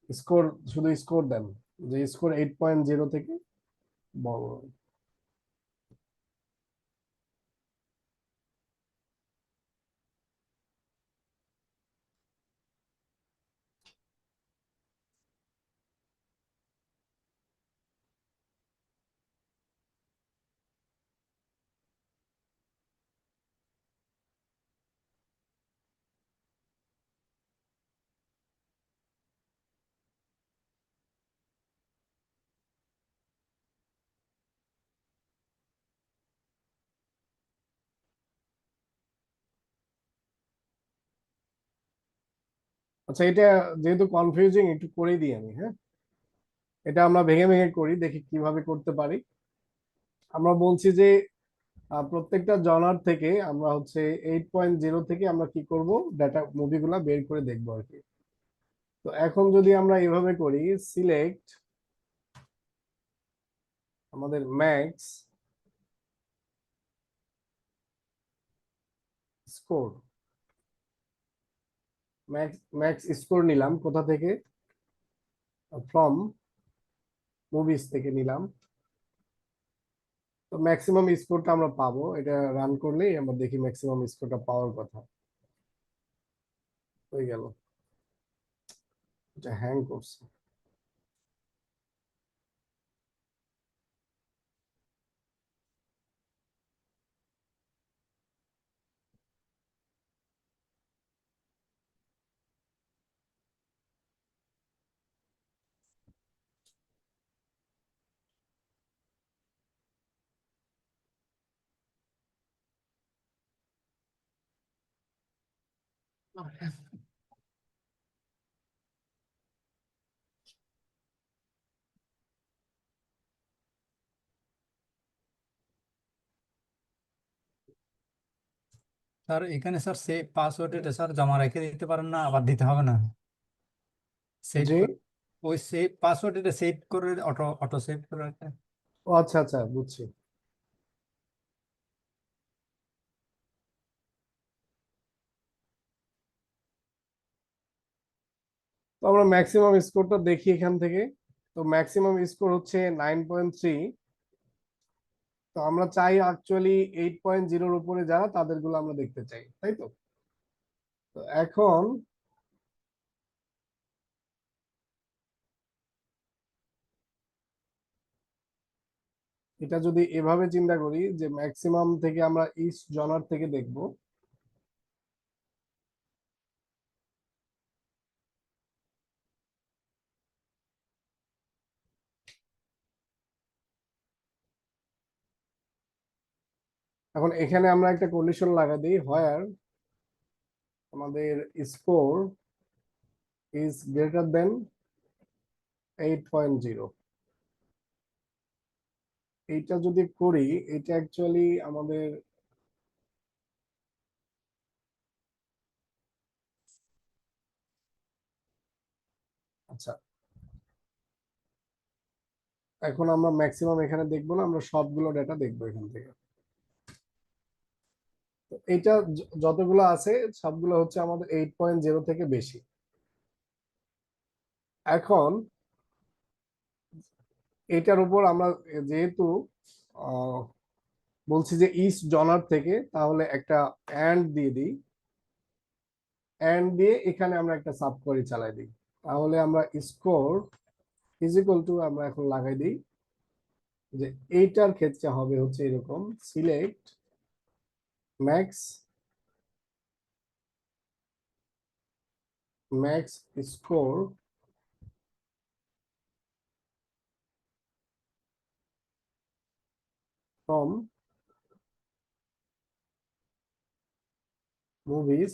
স্কোর, শুধু স্কোর দেন, যে স্কোর 8.0 থেকে বড়। আচ্ছা, এটা যেহেতু কনফিউজিং, একটু করে দিই আমি। হ্যাঁ, এটা আমরা ভেঙে ভেঙে করি, দেখি কিভাবে করতে পারি। আমরা বলছি যে প্রত্যেকটা জনার থেকে আমরা হচ্ছে 8.0 থেকে আমরা কি করব, ডাটা মুভিগুলা বের করে দেখবো আর কি। তো এখন যদি আমরা এভাবে করি, সিলেক্ট আমাদের ম্যাক্স স্কোর, ম্যাক্স স্কোর নিলাম কোথা থেকে, ফ্রম মুভিজ থেকে নিলাম। তো ম্যাক্সিমাম স্কোরটা আমরা পাবো, এটা রান করলেই আমরা দেখি ম্যাক্সিমাম স্কোরটা পাওয়ার কথা। হয়ে গেল, এটা হ্যাং করছে। স্যার এখানে স্যার সেভ পাসওয়ার্ড এটা স্যার জমা রেখে দিতে পারেন না, আবার দিতে হবে না? সেভ যে ওই সেভ পাসওয়ার্ড এটা সেভ করে অটো অটো সেভ করে রাখেন। ও আচ্ছা আচ্ছা, বুঝছি। তো আমরা ম্যাক্সিমাম স্কোরটা দেখি এখান থেকে। তো ম্যাক্সিমাম স্কোর হচ্ছে 9.3। তো আমরা চাই অ্যাকচুয়ালি 8.0-র উপরে যারা, তাদেরগুলো আমরা দেখতে চাই, তাই তো? তো এখন এটা যদি এভাবে চিন্তা করি যে ম্যাক্সিমাম থেকে আমরা ইস্ট জনার থেকে দেখব, এখন এখানে আমরা একটা কন্ডিশন লাগা দিই, হোয়ার আমাদের স্কোর ইজ গ্রেটার দেন 8.0। এইটা যদি করি, এটা অ্যাকচুয়ালি আমাদের আচ্ছা, এখন আমরা ম্যাক্সিমাম এখানে দেখবো না, আমরা সবগুলো ডেটা দেখবো এখান থেকে। তো এটা যতগুলো আছে সবগুলো হচ্ছে আমাদের 8.0 থেকে বেশি। এখন এটার উপর আমরা যেহেতু আহ, বলছি যে ইস্ট জনার থেকে, তাহলে একটা অ্যান্ড দিয়ে দিই, অ্যান্ড দিয়ে এখানে আমরা একটা সাব কোয়েরি চালাই দিই। তাহলে আমরা স্কোর ইজ ইকুয়াল টু, আমরা এখন লাগাই দিই যে এইটার ক্ষেত্রে হবে হচ্ছে এরকম, select max max score from movies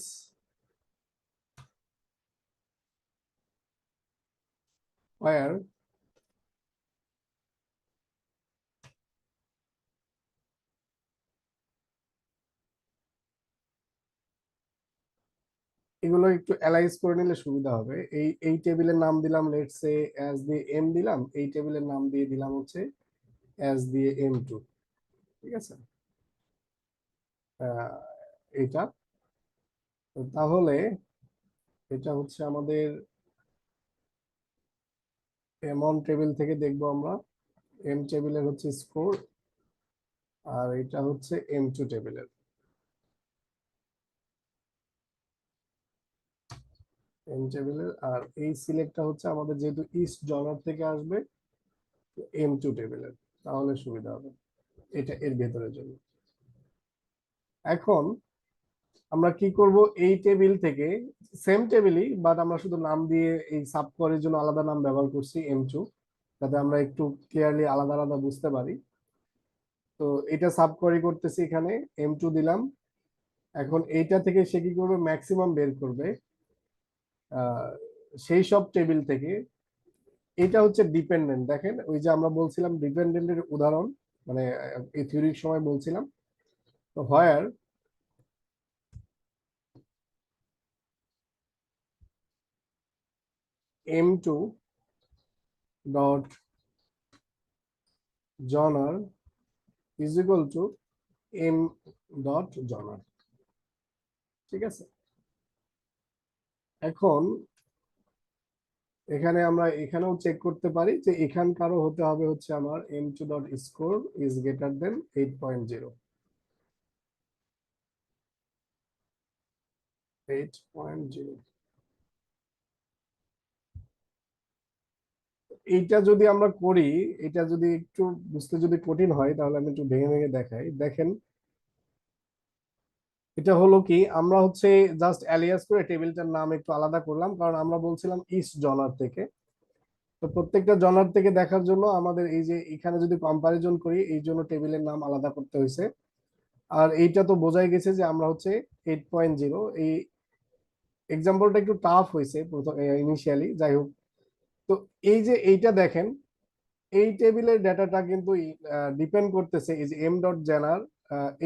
where এগুলো একটু অ্যালাইজ করে নিলে সুবিধা হবে। এই টেবিলের নাম দিলাম লেটস সে অ্যাজ দিয়ে এম দিলাম, এই টেবিলের নাম দিয়ে দিলাম হচ্ছে অ্যাজ দিয়ে M2। ঠিক আছে, আহ, এইটা তো তাহলে এটা হচ্ছে আমাদের এমন টেবিল থেকে দেখবো আমরা, এম টেবিলের হচ্ছে স্কোর, আর এটা হচ্ছে M2 টেবিলের। এম টেবিলের আর এই সিলেক্টটা হচ্ছে আমাদের যেহেতু ইস্ট জনার থেকে আসবে M2 টেবিলের, তাহলে সুবিধা হবে এটা এর ভেতরের জন্য। এখন আমরা কি করব, এই টেবিল থেকে সেম টেবিলই বাট আমরা শুধু নাম দিয়ে এই সাব কোয়ারির জন্য আলাদা নাম ব্যবহার করছি M2, যাতে আমরা একটু ক্লিয়ারলি আলাদা আলাদা বুঝতে পারি। তো এটা সাব কোয়ারি করতেছি, এখানে M2 দিলাম। এখন এইটা থেকে সে কি করবে, ম্যাক্সিমাম বের করবে সেই সব টেবিল থেকে। এটা হচ্ছে ডিপেন্ডেন্ট, দেখেন ওই যে আমরা বলছিলাম ডিপেন্ডেন্টের উদাহরণ, মানে এই থিওরির সময় বলছিলাম। তো where M2 dot genre is equal to M dot genre. ঠিক আছে, এখন এখানে আমরা এখানেও চেক করতে পারি যে এখানকারও হতে হবে হচ্ছে আমার M2 dot score is greater than 8.0। 8.0 এইটা যদি আমরা করি, এটা যদি একটু বুঝতে যদি কঠিন হয় তাহলে আমি একটু ভেঙে ভেঙে দেখাই। দেখেন এটা হলো কি, আমরা হচ্ছে জাস্ট অ্যালিয়াস করে টেবিলটার নাম একটু আলাদা করলাম, কারণ আমরা বলছিলাম ইস্ট জনার থেকে। তো প্রত্যেকটা জনার থেকে দেখার জন্য আমাদের এই যে এখানে যদি কম্পারিজন করি, এই জন্য টেবিলের নাম আলাদা করতে হয়েছে। আর এইটা তো বোঝাই গেছে যে আমরা হচ্ছে 8.0, এই এক্সাম্পলটা একটু টাফ হয়েছে প্রথম ইনিশিয়ালি, যাই হোক। তো এই যে এইটা দেখেন, এই টেবিলের ডাটাটা কিন্তু ডিপেন্ড করতেছে এই যে এম ডট জেনার,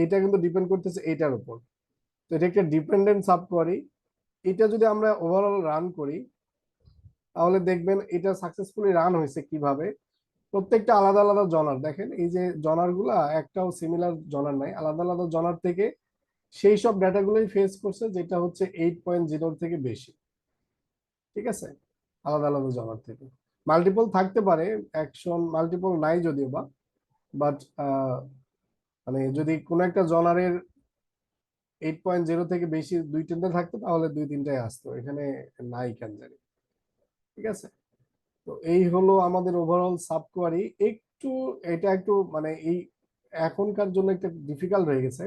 এইটা কিন্তু ডিপেন্ড করতেছে এইটার উপর। তো এটা একটা ডিপেন্ডেন্ট সাব কোয়ারি। এটা যদি আমরা ওভারঅল রান করি তাহলে দেখবেন এটা সাকসেসফুলি রান হয়েছে কিভাবে। প্রত্যেকটা আলাদা আলাদা জনার, দেখেন এই যে জনার গুলা একটাও সিমিলার জনার নাই, আলাদা আলাদা জনার থেকে সেই সব ডাটাগুলোই ফেস করছে যেটা হচ্ছে 8.0 থেকে বেশি। ঠিক আছে, আলাদা আলাদা জনার থেকে মাল্টিপল থাকতে পারে, অ্যাকশন মাল্টিপল নাই যদিও বা, বাট মানে যদি কোনো একটা জনারের 8.0 থেকে বেশি দুই তিনটা থাকতো তাহলে দুই তিনটায় আসতো, এখানে নাই কেন জানি। ঠিক আছে, তো এই হলো আমাদের ওভারঅল সাব কোয়ারি। একটু এটা একটু মানে এই এখনকার জন্য একটা ডিফিকাল্ট হয়ে গেছে,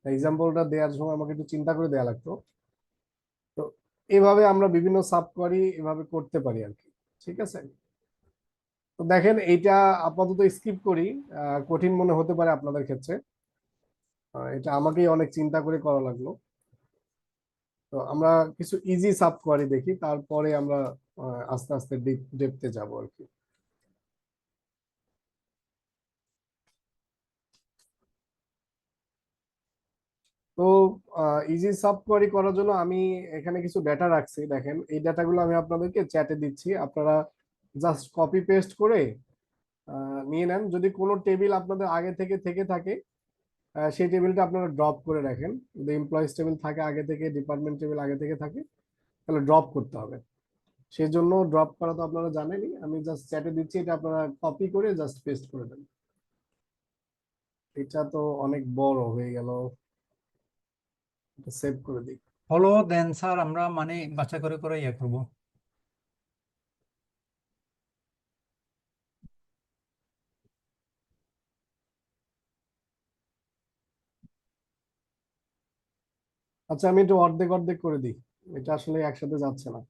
এক্সাম্পলটা দেওয়ার সময় আমাকে একটু চিন্তা করে দেওয়া লাগতো। তো এভাবে আমরা বিভিন্ন সাব কোয়ারি এভাবে করতে পারি আর কি। ঠিক আছে, তো দেখেন এইটা আপাতত স্কিপ করি, কঠিন মনে হতে পারে আপনাদের ক্ষেত্রে, এটা আমাকেই অনেক চিন্তা করে করা লাগলো। তো আমরা কিছু ইজি সাব কোয়ারি দেখি, তারপরে আমরা আস্তে আস্তে ডেপথে যাব আর কি। তো ইজি সাব কোয়ারি করার জন্য আমি এখানে কিছু ডেটা রাখছি, দেখেন এই ডেটাগুলো আমি আপনাদেরকে চ্যাটে দিচ্ছি, আপনারা জাস্ট কপি পেস্ট করে নিয়ে নেন। যদি কোনো টেবিল আপনাদের আগে থেকে থেকে থাকে সেই টেবিলটা আপনারা ড্রপ করে রাখেন। যদি এমপ্লয়িজ টেবিল থাকে আগে থেকে, ডিপার্টমেন্ট টেবিল আগে থেকে থাকে, তাহলে ড্রপ করতে হবে। সেই জন্য ড্রপ করা তো আপনারা জানেনই, আমি জাস্ট চ্যাটে দিচ্ছি, এটা আপনারা কপি করে জাস্ট পেস্ট করে দেন। এটা তো অনেক বড় হয়ে গেল, সেভ করে দিই। হলো দেন স্যার, আমরা মানে বাছাই করে করে ইয়ে করবো। আচ্ছা আমি একটু অর্ধেক অর্ধেক করে দিই, এটা আসলে একসাথে যাচ্ছে না।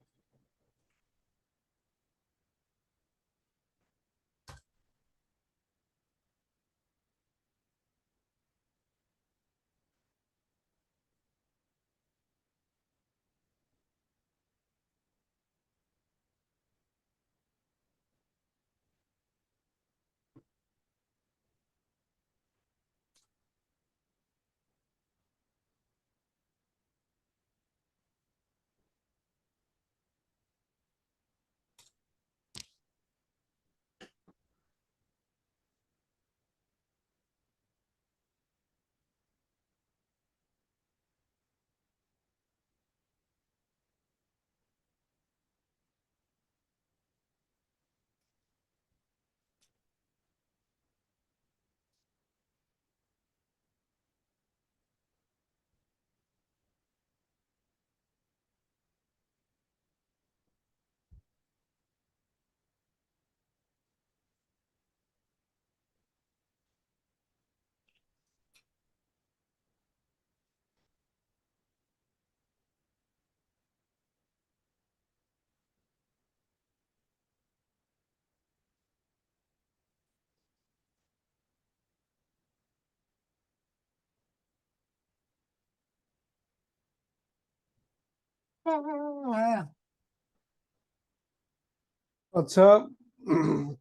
আচ্ছা,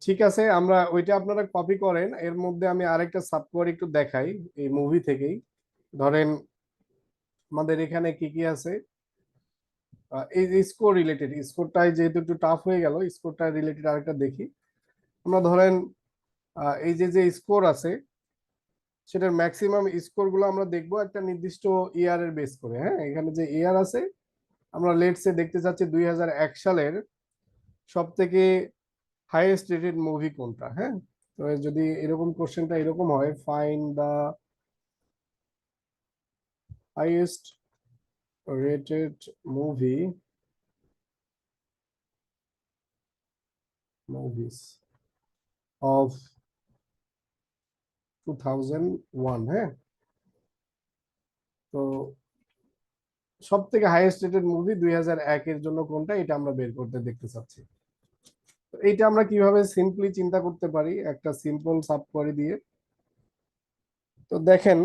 ঠিক আছে, আমরা ওইটা আপনারা কপি করেন। এর মধ্যে আমি আরেকটা সাবকোয়ারি একটু দেখাই এই মুভি থেকেই। ধরেন আমাদের এখানে কি কি আছে, এই যে স্কোর রিলেটেড, স্কোরটাই যেহেতু একটু টাফ হয়ে গেল, স্কোরটা রিলেটেড আরেকটা দেখি। আমরা ধরেন এই যে যে স্কোর আছে সেটার ম্যাক্সিমাম স্কোর গুলো আমরা দেখবো একটা নির্দিষ্ট ইয়ার এর বেস করে। হ্যাঁ, এখানে যে ইয়ার আছে আমরা লেটসে দেখতে চাচ্ছি 2001 সালের সব থেকে হাইয়েস্ট রেটেড মুভি কোনটা। হ্যাঁ, তো যদি এরকম কোশ্চেনটা এরকম হয়, find the highest rated movie movies of 2001। হ্যাঁ, তো সব থেকে হাইয়েস্ট রেটেড মুভি 2001 এর জন্য কোনটা, এটা আমরা বের করতে দেখতে চাচ্ছি। তো এইটা আমরা কিভাবে সিম্পলি চিন্তা করতে পারি একটা সিম্পল সাবকোয়ারি দিয়ে। তো দেখেন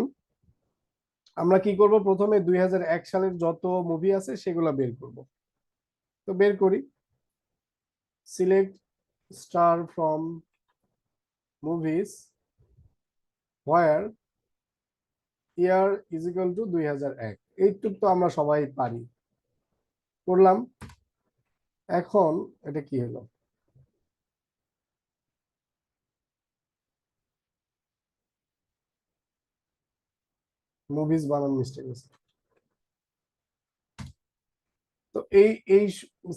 আমরা কি করব, প্রথমে 2001 সালের যত মুভি আছে সেগুলো বের করব। তো বের করি, select star from movies where year is equal two 2001। এইটুক তো আমরা সবাই পারি, করলাম। এখন এটা কি হলো, মুভিজ বানান মিস্টেক আছে। তো এই এই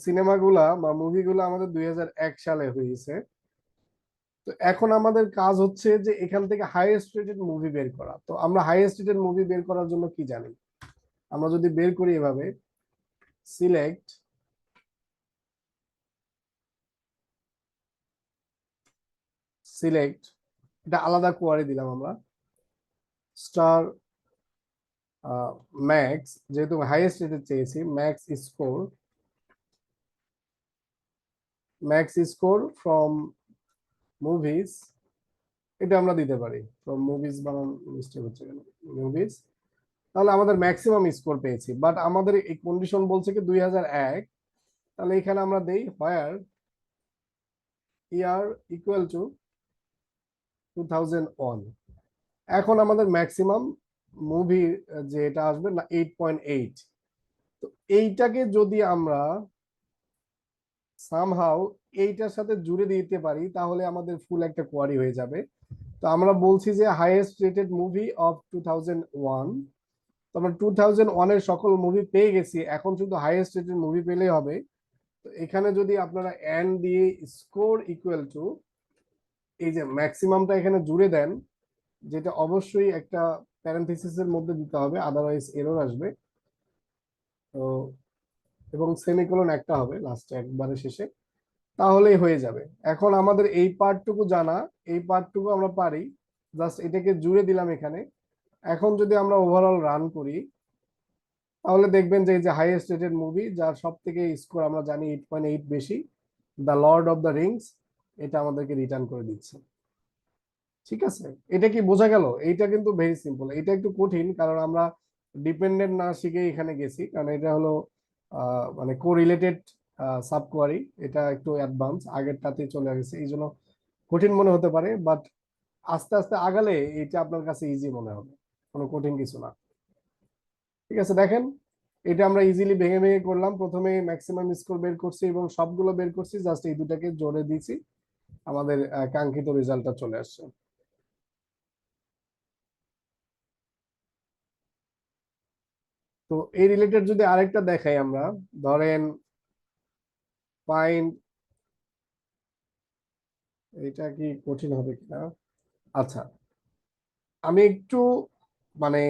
সিনেমাগুলা বা মুভিগুলো আমাদের 2001 সালে হয়েছে। তো এখন আমাদের কাজ হচ্ছে যে এখান থেকে হাইয়েস্ট রেটেড মুভি বের করা। তো আমরা হাইয়েস্ট রেটেড মুভি বের করার জন্য কি জানি, আমরা যদি বের করি এভাবে, সিলেক্ট সিলেক্ট এটা আলাদা কোয়ারি দিলাম আমরা, স্টার ম্যাক্স, যেহেতু হাইয়েস্ট রেটেড চেয়েছি, ম্যাক্স স্কোর ফ্রম মুভিজ, এটা আমরা দিতে পারি। ফ্রম মুভিজ বানান মিস্টেক হচ্ছে কেন, মুভিজ। তাহলে আমাদের ম্যাক্সিমাম স্কোর পেয়েছি, বাট আমাদের এই কন্ডিশন বলছে কি 2001। তাহলে এখানে আমরা দেই হোয়ার ইয়ার ইকুয়াল টু 2001। এখন আমাদের ম্যাক্সিমাম মুভি যে এটা আসবে না 8.8। তো এইটাকে যদি আমরা সামহাউ এইটার সাথে জুড়ে দিতে পারি তাহলে আমাদের ফুল একটা কোয়ারি হয়ে যাবে। তো আমরা বলছি যে হাইয়েস্ট রেটেড মুভি অফ 2001। তো আমরা 2001 এর সকল মুভি পেয়ে গেছি, এখন শুধু হাইয়েস্ট রেটেড মুভি পেলেই হবে। তো এখানে যদি আপনারা এন্ড দিয়ে স্কোর ইকুয়াল টু এই যে ম্যাক্সিমামটা এখানে জুড়ে দেন, যেটা অবশ্যই একটা প্যারেনথেসিসের মধ্যে দিতে হবে, আদারওয়াইজ এরর আসবে। তো এবং সেমিকোলন একটা হবে লাস্টে একবারে শেষে, তাহলেই হয়ে যাবে। এখন আমাদের এই পার্টটুকু জানা, এই পার্টটুকু আমরা পারি, জাস্ট এটাকে জুড়ে দিলাম এখানে। এখন যদি আমরা ওভারঅল রান করি তাহলে দেখবেন যে এই যে হাইয়েস্ট রেটেড মুভি যার সব থেকে স্কোর আমরা জানি 8.8 বেশি, the Lord of the Rings, এটা আমাদেরকে রিটার্ন করে দিচ্ছে। ঠিক আছে, এটা কি বোঝা গেল? এইটা কিন্তু ভেরি সিম্পল। এটা একটু কঠিন কারণ আমরা ডিপেন্ডেন্ট না শিখে এখানে গেছি, কারণ এটা হলো মানে কোরিলেটেড সাবকোয়ারি, এটা একটু অ্যাডভান্স, আগেরটাতে চলে গেছে, এই জন্য কঠিন মনে হতে পারে, বাট আস্তে আস্তে আগালে এটা আপনার কাছে ইজি মনে হবে, কোনো কঠিন কিছু না। ঠিক আছে, দেখেন এটা আমরা ইজিলি ভেঙে ভেঙে করলাম। প্রথমে ম্যাক্সিমাম স্কোর বের করছি এবং সবগুলো বের করছি, জাস্ট এই দুটাকে জোড়ে দিয়েছি, আমাদের কাঙ্ক্ষিত রেজাল্টটা চলে আসছে। তো এই রিলেটেড যদি আরেকটা দেখাই আমরা, ধরেন ফাইন্ড, এটা কি কঠিন হবে কিনা। আচ্ছা, আমি একটু মানে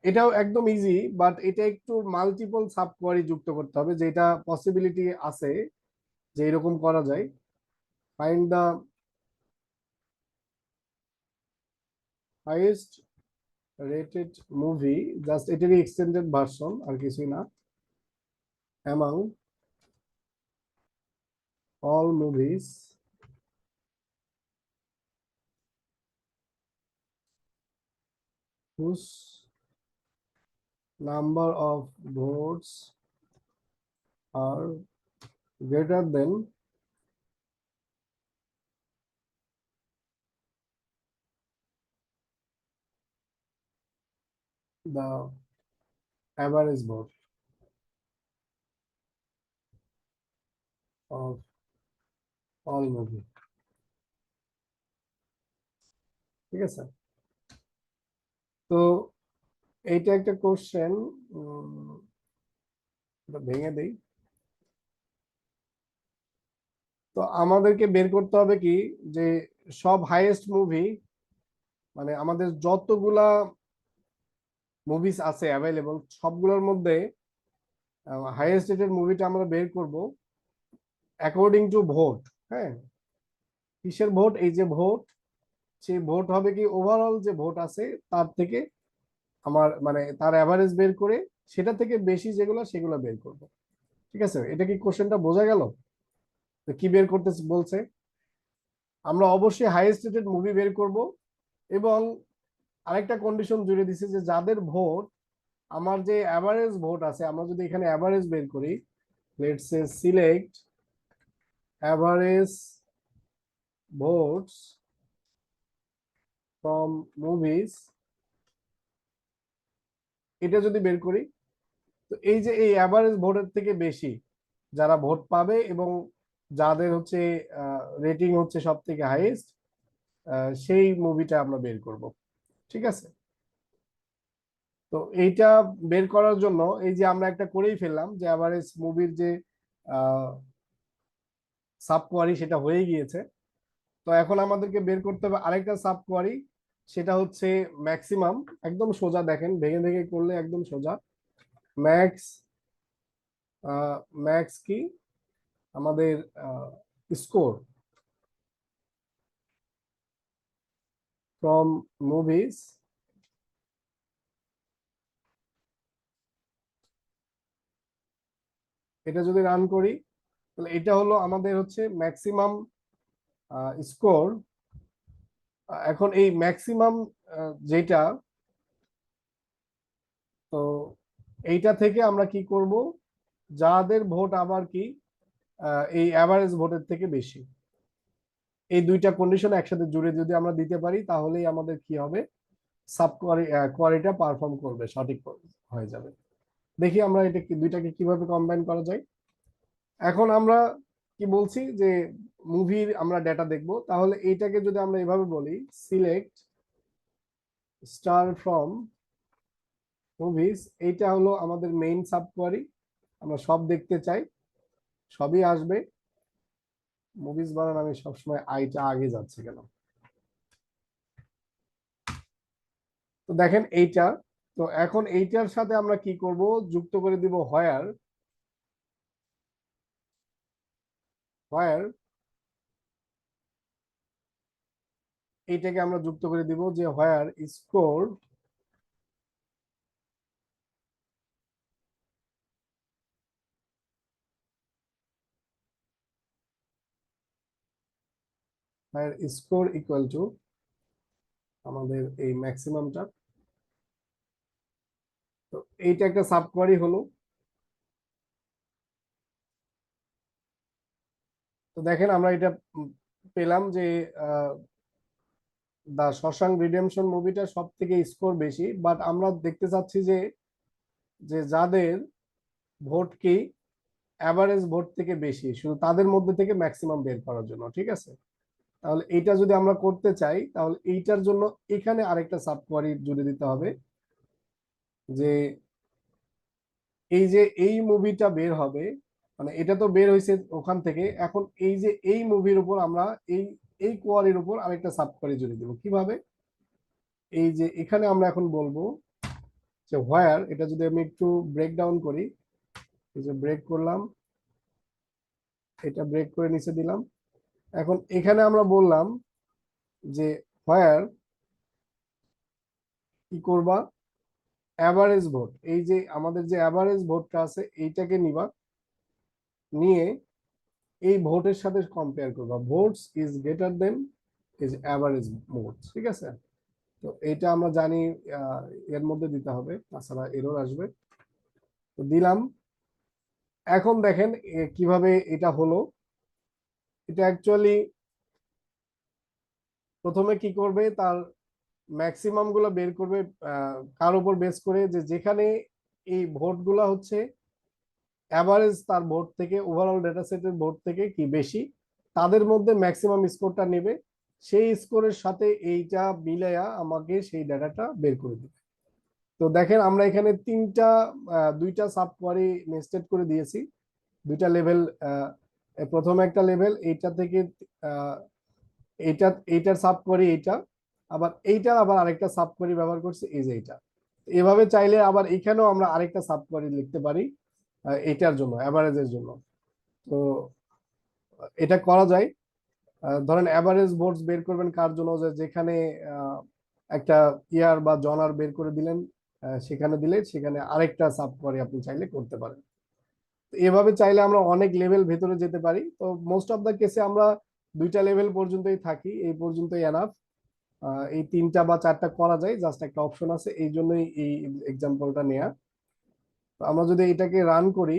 এটাও একদম ইজি, বাট এটা একটু মাল্টিপল সাব কোয়ারি যুক্ত করতে হবে, যেটা পসিবিলিটি আছে যে এরকম করা যায়। Find the highest rated movie, just এটারই এক্সটেন্ডেড ভার্সন, আর কিছুই না, among all movies whose number of votes আর greater than the average vote of all movie, ঠিক আছে? তো এইটা একটা কোশ্চেন, ভেঙে দেই। তো আমাদেরকে বের করতে হবে কি যে সব হাইয়েস্ট মুভি, মানে আমাদের যতগুলা মুভিস আছে অ্যাভেলেবল সবগুলোর মধ্যে হাইয়েস্ট রেটেড মুভিটা আমরা বের করব অ্যাকর্ডিং টু ভোট। হ্যাঁ, কিসের ভোট? এই যে ভোট, সেই ভোট হবে কি ওভারঅল যে ভোট আছে তার থেকে আমার মানে তার অ্যাভারেজ বের করে সেটা থেকে বেশি যেগুলো সেগুলো বের করব। ঠিক আছে, এটা কি কোশ্চেনটা বোঝা গেল? তো কি বের করতে বলছে? আমরা অবশ্যই হাইয়েস্ট রেটেড মুভি বের করব এবং আরেকটা কন্ডিশন জুড়ে দিছে যে যাদের ভোট, আমার যে অ্যাভারেজ ভোট আছে, আমরা যদি এখানে অ্যাভারেজ বের করি, let's say select average votes from movies, এটা যদি বের করি, তো এই যে এই অ্যাভারেজ ভোটের থেকে বেশি যারা ভোট পাবে এবং যাদের হচ্ছে রেটিং হচ্ছে সব থেকে হাইয়েস্ট, সেই মুভিটা আমরা বের করব। ঠিক আছে, তো এইটা বের করার জন্য এই যে আমরা একটা করেই ফেললাম যে অ্যাভারেজ মুভির যে সাব কোয়ারি সেটা হয়ে গিয়েছে। তো এখন আমাদেরকে বের করতে হবে আরেকটা সাব কোয়ারি, সেটা হচ্ছে ম্যাক্সিমাম। একদম সোজা, দেখেন ভেঙে ভেঙে করলে একদম সোজা। ম্যাক্স ম্যাক্স কি আমাদের স্কোর ফ্রম মুভিজ এটা যদি রান করি তাহলে এটা হলো আমাদের হচ্ছে ম্যাক্সিমাম স্কোর। এখন এই ম্যাক্সিমাম যেটা, তো এইটা থেকে আমরা কি করব, যাদের ভোট আবার কি এই অ্যাভারেজ ভোটের থেকে বেশি, এই দুইটা কন্ডিশন একসাথে জুড়ে যদি আমরা দিতে পারি তাহলেই আমাদের কি হবে, সাব কোয়ারিটা পারফর্ম করবে, সঠিক হয়ে যাবে। দেখি আমরা এটা দুইটাকে কিভাবে কম্বাইন করা যায়। এখন আমরা কি বলছি যে মুভির আমরা ডেটা দেখব, তাহলে এইটাকে যদি আমরা এভাবে বলি, সিলেক্ট স্টার ফ্রম মুভিজ, এইটা হলো আমাদের মেইন সাব কোয়ারি। আমরা সব দেখতে চাই, সবই আসবে। মুভিজ বানান আমি সবসময় আইটা আগে যাচ্ছে কেন? তো দেখেন এইটা, তো এখন এইটার সাথে আমরা কি করব, যুক্ত করে দিব হোয়ার, হোয়ার এইটাকে আমরা যুক্ত করে দিব যে where score where score equal to আমাদের এই ম্যাক্সিমামটা। তো এইটা একটা সাব কোয়ারি হলো। তো দেখেন আমরা এটা পেলাম যে দা শশাঙ্ক রিডেমশন মুভিটা সব থেকে স্কোর বেশি, বাট আমরা দেখতে চাচ্ছি যে যে যাদের ভোট কি অ্যাভারেজ ভোট থেকে বেশি, শুধু তাদের মধ্যে থেকে ম্যাক্সিমাম বের করার জন্য। ঠিক আছে, তাহলে এইটা যদি আমরা করতে চাই তাহলে এইটার জন্য এখানে আরেকটা সাব কোয়ারি জুড়ে দিতে হবে যে এই যে এই মুভিটা বের হবে, মানে এটা তো বের হয়েছে ওখান থেকে, এখন এই যে এই মুভির উপর আমরা এই এই কোয়ারির উপর আরেকটা সাব কোয়ারি জুড়ে দেবো। কিভাবে? এই যে এখানে আমরা এখন বলবো যে হোয়ার, এটা যদি আমি একটু ব্রেক ডাউন করি, এই যে ব্রেক করলাম, এটা ব্রেক করে নিচে দিলাম। এখন এখানে আমরা বললাম যে হোয়ার কি করবা, অ্যাভারেজ ভোট, এই যে আমাদের যে অ্যাভারেজ ভোটটা আছে এইটাকে নিবা, নিয়ে এই ভোটের সাথে কম্পেয়ার করবা, votes is greater than is average vote. ঠিক আছে, তো এইটা আমরা জানি এর মধ্যে দিতে হবে, তাছাড়া এরর আসবে। তো দিলাম, এখন দেখেন কিভাবে এটা হলো। এটা অ্যাকচুয়ালি প্রথমে কি করবে, তার ম্যাক্সিমাম গুলো বের করবে কার উপর বেস করে, যে যেখানে এই ভোট গুলা হচ্ছে অ্যাভারেজ তার ভোট থেকে, ওভারঅল ডেটা সেটের ভোট থেকে কি বেশি, তাদের মধ্যে ম্যাক্সিমাম স্কোরটা নেবে, সেই স্কোরের সাথে এইটা মিলাইয়া আমাকে সেই ডাটাটা বের করে দিবে। তো দেখেন আমরা এখানে দুইটা সাব কোয়ারি নেস্টেড করে দিয়েছি, দুইটা লেভেল। প্রথমে একটা লেভেল এইটা থেকে এইটার সাব কোয়ারি এইটা, আবার এইটার আবার আরেকটা সাব কোয়ারি ব্যবহার করছি, এই যে এইটা। এভাবে চাইলে আবার এখানেও আমরা আরেকটা সাব কোয়ারি লিখতে পারি এইটার জন্য, অ্যাভারেজের জন্য। তো এটা করা যায়। ধরেন অ্যাভারেজ ভোটস বের করবেন কার জন্য, যে যেখানে একটা ইয়ার বা জনার বের করে দিলেন, সেখানে দিলে সেখানে আরেকটা সাব কোয়ারি আপনি চাইলে করতে পারেন। তো এভাবে চাইলে আমরা অনেক লেভেল ভেতরে যেতে পারি। তো মোস্ট অফ দা কেসে আমরা দুইটা লেভেল পর্যন্তই থাকি, এই পর্যন্তই এনাফ। এই 3টা বা 4টা করা যায়, জাস্ট একটা অপশন আছে, এই জন্যই এই এক্সাম্পলটা নেয়া। তো আমরা যদি এটাকে রান করি,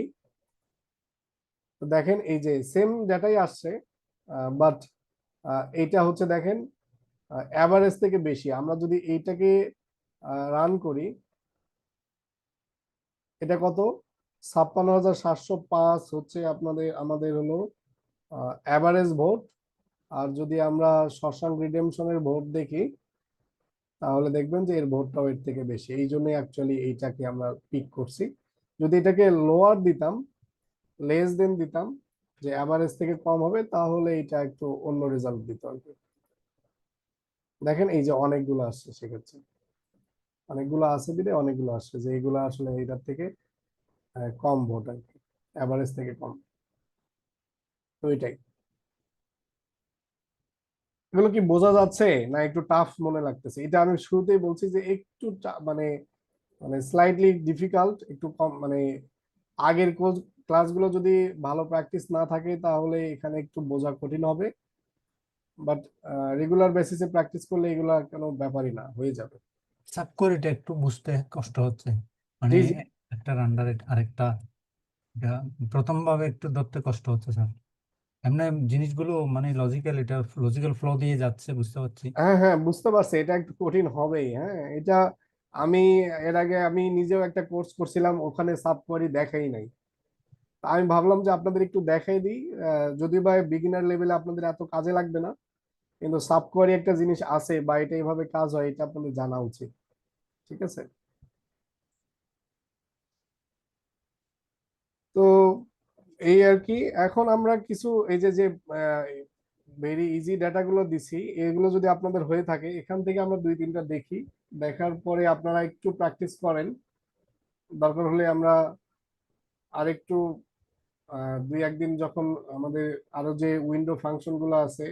তো দেখেন এই যে সেম ডাটাই আসছে, বাট এইটা হচ্ছে দেখেন অ্যাভারেজ থেকে বেশি। আমরা যদি এইটাকে রান করি, এটা কত, 56,705 হচ্ছে আমাদের হলো অ্যাভারেজ ভোট। আর যদি আমরা শশাঙ্ক রিডেমশনের ভোট দেখি, তাহলে দেখবেন যে এর ভোটটাও এর থেকে বেশি। এই জন্য অ্যাকচুয়ালি এইটাকে আমরা পিক করছি। যদি এটাকে লোয়ার দিতাম, লেস দেন দিতাম, যে অ্যাভারেজ থেকে কম হবে, তাহলে এটা একটু অন্য রেজাল্ট দিত আর কি। দেখেন এই যে অনেকগুলো আসছে, সেক্ষেত্রে অনেকগুলো আছে দিলে অনেকগুলো আসছে, যে এইগুলো আসলে এটার থেকে কম ভোট আর কি, অ্যাভারেজ থেকে কম। তো এটাই। এগুলো কি বোঝা যাচ্ছে না একটু টাফ মনে লাগতেছে? এটা আমি শুরুতেই বলছি যে একটু মানে মানে স্লাইটলি ডিফিকাল্ট, একটু কম, মানে আগের ক্লাসগুলো যদি ভালো প্র্যাকটিস না থাকে তাহলে এখানে একটু বোঝা কঠিন হবে, বাট রেগুলার বেসিসে প্র্যাকটিস করলে এগুলো কোনো ব্যাপারই না, হয়ে যাবে। সাব কোয়ারিটা একটু বুঝতে কষ্ট হচ্ছে, মানে জি জি। একটা আন্ডারে আরেকটা, এটা প্রথম ভাবে একটু ধরতে কষ্ট হচ্ছে স্যার। এমনি জিনিসগুলো মানে লজিক্যাল, এটা লজিক্যাল ফ্লো দিয়ে যাচ্ছে, বুঝতে পারছি। হ্যাঁ হ্যাঁ, বুঝতে পারছি, এটা একটু কঠিন হবেই। হ্যাঁ, এটা আমি এর আগে আমি নিজেও একটা কোর্স করছিলাম, ওখানে সাব কোয়ারি দেখাই নাই। তা আমি ভাবলাম যে আপনাদের একটু দেখাই দিই, যদিও বা বিগিনার লেভেলে আপনাদের এত কাজে লাগবে না, কিন্তু সাব কোয়ারি একটা জিনিস আছে, বা এটা এইভাবে কাজ হয়, এটা আপনাদের জানা উচিত। ঠিক আছে। তো এই আর কি। এখন আমরা কিছু এই যে যে ভেরি ইজি ডাটাগুলো দিছি, এগুলো যদি আপনাদের হয়ে থাকে, এখান থেকে আমরা 2-3টা দেখি, দেখার পরে আপনারা একটু প্র্যাকটিস করেন। দরকার হলে আমরা আরেকটু 2-1 দিন, যখন আমাদের আরো যে উইন্ডো ফাংশন গুলো আছে,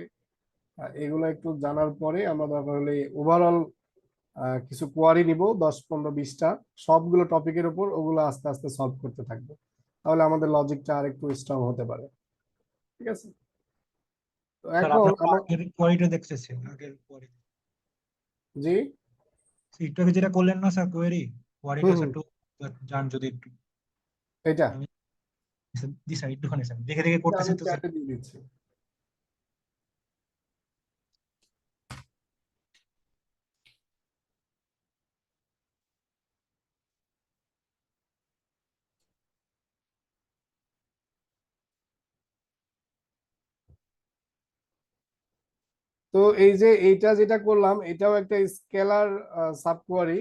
এগুলো একটু জানার পরে আমরা দরকার হলে ওভারঅল কিছু কোয়ারি নিব, 10-15-20টা, সবগুলো টপিকের উপর, ওগুলো আস্তে আস্তে সলভ করতে থাকবো। তাহলে আমাদের লজিকটা আর একটু স্ট্রং হতে পারে। ঠিক আছে। তো স্যার এখন আপনার আগের কোয়ারিটা দেখতেছি, আগের কোয়ারি জি। একটু আগে যেটা করলেন না স্যার, কোয়ারিটা হুম স্যার হুম, একটু জান যদি একটু। এটা আমি জি স্যার একটুখানি স্যার দেখে দেখে আমি করতেছেন তো স্যার। চ্যাটে দিয়ে দিচ্ছি। তো এই যে এইটা যেটা করলাম, এটাও একটা স্কেলার সাব কোয়ারি।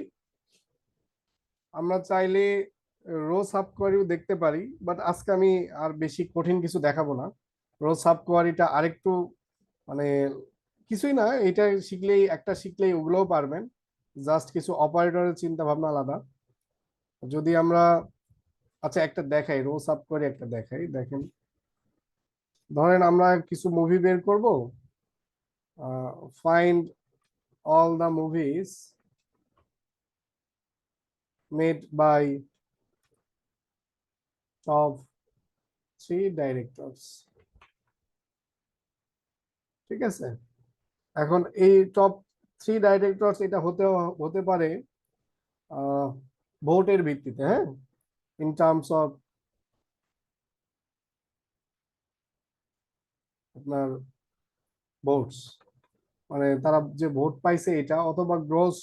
আমরা চাইলে রো সাব কোয়ারিও দেখতে পারি, বাট আজকে আমি আর বেশি কঠিন কিছু দেখাবো না। রো সাব কোয়ারিটা আরেকটু মানে কিছুই না, এটা শিখলেই ওগুলোও পারবেন, জাস্ট কিছু অপারেটরের চিন্তা ভাবনা আলাদা। যদি আমরা, আচ্ছা একটা দেখাই, রো সাব কোয়ারি একটা দেখাই, দেখেন। ধরেন আমরা কিছু মুভি বের করব, find all the movies made by top 3 directors. ঠিক আছে। এখন এই টপ 3 ডাইরেক্টরস, এটা হতে পারে ভোটের ভিত্তিতে, হ্যাঁ, ইন টার্মস অফ আপনার ভোটস, মানে তারা যে ভোট পাইছে এটা, অথবা গ্রস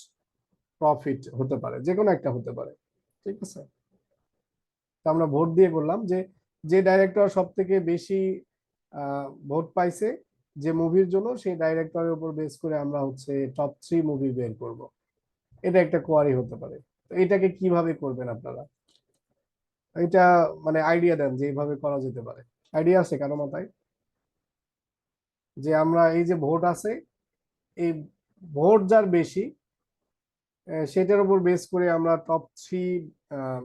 প্রফিট হতে পারে, যে কোনো একটা হতে পারে। ঠিক আছে, তো আমরা ভোট দিয়ে করলাম যে যে ডাইরেক্টর সব থেকে বেশি ভোট পাইছে যে মুভির জন্য, সেই ডাইরেক্টরের উপর বেস করে আমরা হচ্ছে টপ 3 মুভি বের করব। এটা একটা কোয়ারি হতে পারে। তো এটাকে কিভাবে করবেন আপনারা, এটা মানে আইডিয়া দেন যে এইভাবে করা যেতে পারে। আইডিয়া আছে কারো মাথায়? যে আমরা এই যে ভোট আছে, এই ভোট যার বেশি সেটার উপর বেস করে আমরা টপ 3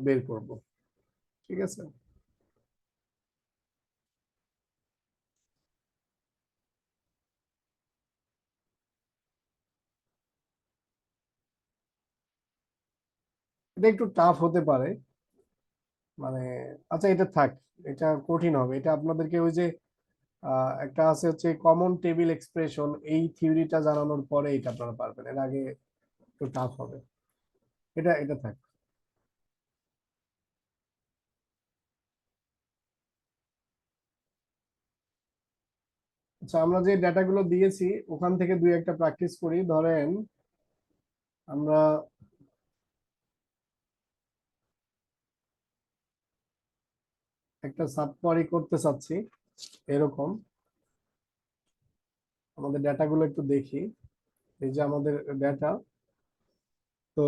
বের করব। ঠিক আছে, এটা একটু টাফ হতে পারে, মানে আচ্ছা এটা থাক, এটা কঠিন হবে। এটা আপনাদেরকে ওই যে একটা আছে হচ্ছে কমন টেবিল এক্সপ্রেশন, এই থিওরিটা জানানোর পরে এটা আপনারা পারবেন, এর আগে একটু টাফ হবে। এটা এটা থাক। আচ্ছা, আমরা যে ডেটাগুলো দিয়েছি ওখান থেকে দুই একটা প্র্যাকটিস করি। ধরেন আমরা একটা সাব কোয়ারি করতে চাচ্ছি এরকম, আমাদের ডেটাগুলো একটু দেখি। এই যে আমাদের ডেটা, তো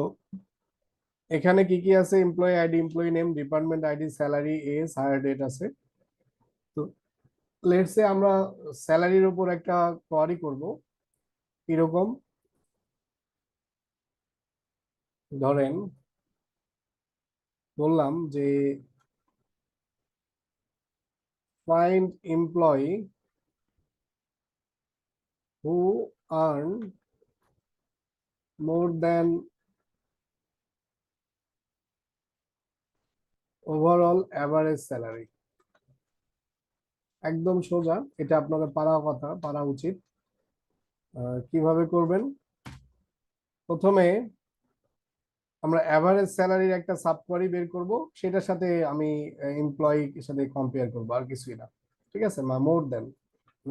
এখানে কি কি আছে? Employee ID, employee name, department ID, salary, age, hire date আছে। তো লেটস সে আমরা স্যালারির উপর একটা কোয়ারি করব। এরকম ধরেন বললাম যে find employee who earn more than overall average salary। একদম সোজা, এটা আপনাদের পারা উচিত। কিভাবে করবেন? প্রথমে আমরা অ্যাভারেজ স্যালারির একটা সাব কোয়ারি বের করব, সেটার সাথে আমি এমপ্লয়ির সাথে কম্পেয়ার করব, আর কিছুই না। ঠিক আছে, মোর দেন,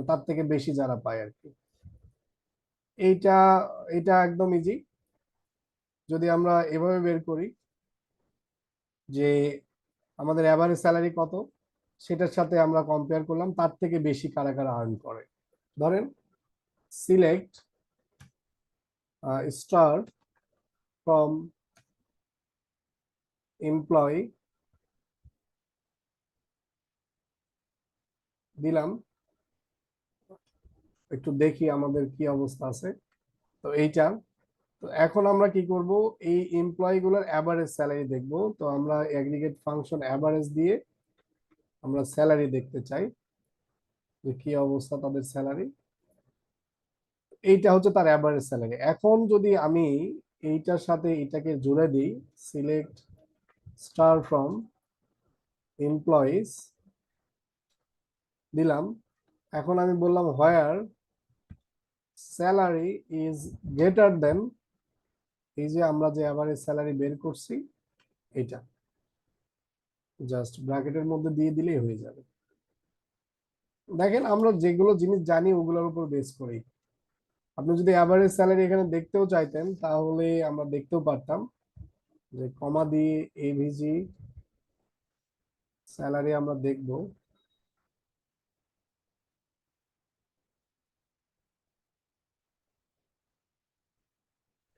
তার থেকে বেশি যারা পায় আর কি। এইটা এটা একদম ইজি। যদি আমরা এভাবে বের করি যে আমাদের অ্যাভারেজ স্যালারি কত, সেটার সাথে আমরা কম্পেয়ার করলাম তার থেকে বেশি কারা কারা আর্ন করে। ধরেন সিলেক্ট স্টার ফ্রম এমপ্লয়ি, দিলাম, একটু দেখি আমাদের কি অবস্থা আছে। তো এইটা, তো এখন আমরা কি করব, এই এমপ্লয়ি গুলোর অ্যাভারেজ স্যালারি দেখব। তো আমরা এগ্রিগেট ফাংশন অ্যাভারেজ দিয়ে আমরা স্যালারি দেখতে চাই যে কি অবস্থা তাদের স্যালারি। এইটা হচ্ছে তার অ্যাভারেজ স্যালারি। এখন যদি আমি এইটার সাথে এটাকে জুড়ে দিই, সিলেক্ট স্টার ফ্রম এমপ্লয়িজ দিলাম। এখন আমি বললাম হোয়ার স্যালারি ইজ গ্রেটার দেন, এই যে আমরা যে অ্যাভারেজ স্যালারি বের করছি এটা জাস্ট ব্র্যাকেটের মধ্যে দিয়ে দিলেই হয়ে যাবে। দেখেন আমরা যেগুলো জিনিস জানি ওগুলোর উপর বেস করি। আপনি যদি অ্যাভারেজ স্যালারি এখানে দেখতেও চাইতেন তাহলে আমরা দেখতেও পারতাম যে কমা দিয়ে এভিজি স্যালারি আমরা দেখব।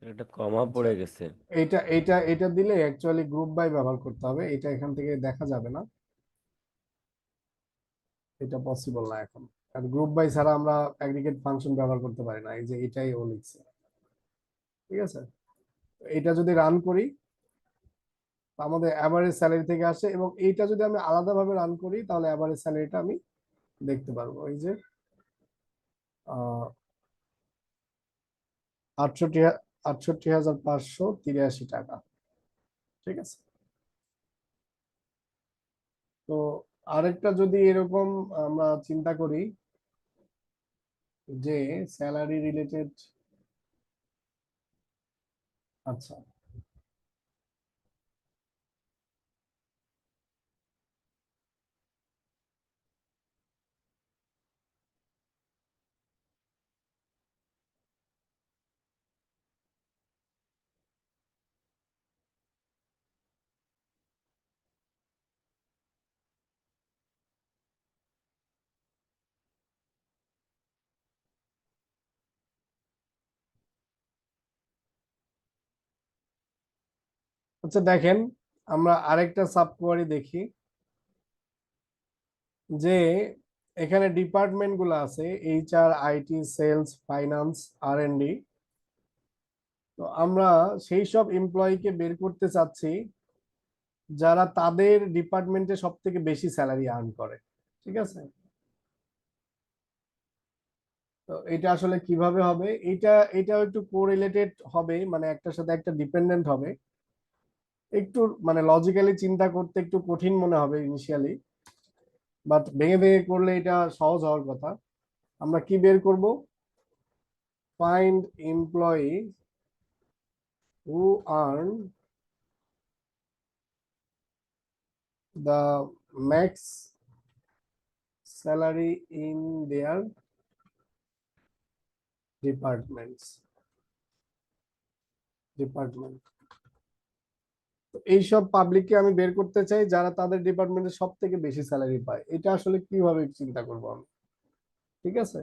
একটা কমা পড়ে গেছে। এইটা এইটা এটা দিলে অ্যাকচুয়ালি গ্রুপ বাই ব্যবহার করতে হবে, এটা এখান থেকে দেখা যাবে না, এটা পসিবল না এখন। আর গ্রুপ বাই ছাড়া আমরা অ্যাগ্রিগেট ফাংশন ব্যবহার করতে পারি না, এই যে এটাই ও লিখছে। ঠিক আছে, এটা যদি রান করি আমাদের অ্যাভারেজ স্যালারি থেকে আসে, এবং এইটা যদি আমি আলাদাভাবে রান করি তাহলে অ্যাভারেজ স্যালারিটা আমি দেখতে পারবো। এই যে 68,583 টাকা। ঠিক আছে, তো আরেকটা যদি এরকম আমরা চিন্তা করি যে স্যালারি রিলেটেড, আচ্ছা আচ্ছা দেখেন, আমরা আরেকটা সাব কোয়ারি দেখি যে এখানে ডিপার্টমেন্ট গুলো আছে, HR, IT, sales, finance, R&D। তো আমরা সেই সব এমপ্লয়িকে বের করতে চাচ্ছি যারা তাদের ডিপার্টমেন্টে সব থেকে বেশি স্যালারি আর্ন করে। ঠিক আছে, তো এটা আসলে কিভাবে হবে, এটাও একটু কোরিলেটেড হবে, মানে একটার সাথে একটা ডিপেন্ডেন্ট হবে। একটু মানে লজিক্যালি চিন্তা করতে একটু কঠিন মনে হবে ইনিশিয়ালি, বাট ভেঙে ভেঙে করলে এটা সহজ হওয়ার কথা। আমরা কি বের করব? Find employee who earn the max salary in their department. এইসব পাবলিককে আমি বের করতে চাই যারা তাদের ডিপার্টমেন্টে সব থেকে বেশি স্যালারি পায়। এটা আসলে কিভাবে চিন্তা করবো আমি? ঠিক আছে,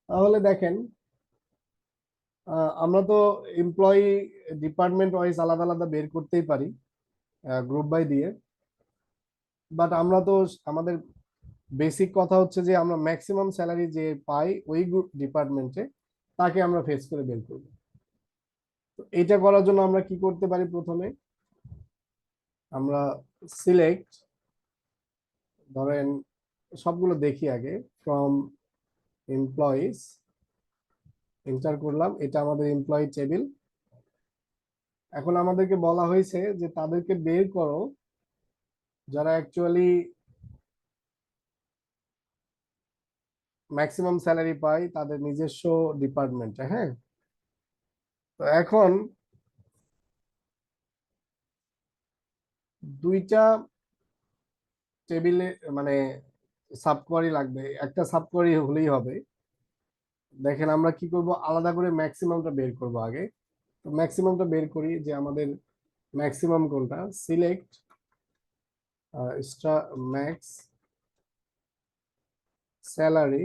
তাহলে দেখেন, আমরা তো এমপ্লয়ি ডিপার্টমেন্ট ওয়াইজ আলাদা আলাদা বের করতেই পারি গ্রুপ বাই দিয়ে, বাট আমরা তো আমাদের বেসিক কথা হচ্ছে যে আমরা ম্যাক্সিমাম স্যালারি যে পাই ওই গ্রুপ ডিপার্টমেন্টে তাকে আমরা ফেস করে বের করব। তো এটা করার জন্য আমরা কি করতে পারি? প্রথমে আমরা সিলেক্ট, ধরেন সবগুলো দেখি আগে, ফ্রম এমপ্লয়িজ এন্টার করলাম, এটা আমাদের এমপ্লয়ি টেবিল। এখন আমাদেরকে বলা হয়েছে যে তাদেরকে বের করো যারা অ্যাকচুয়ালি ম্যাক্সিমাম স্যালারি পায় তাদের নিজস্ব ডিপার্টমেন্টে। হ্যাঁ, তো এখন দুইটা টেবিলে মানে সাবকোয়ারি লাগবে, একটা সাবকোয়ারি হলেই হবে। দেখেন আমরা কি করব, আলাদা করে ম্যাক্সিমামটা বের করব আগে। তো ম্যাক্সিমামটা বের করি, যে আমাদের ম্যাক্সিমাম কোনটা, select max salary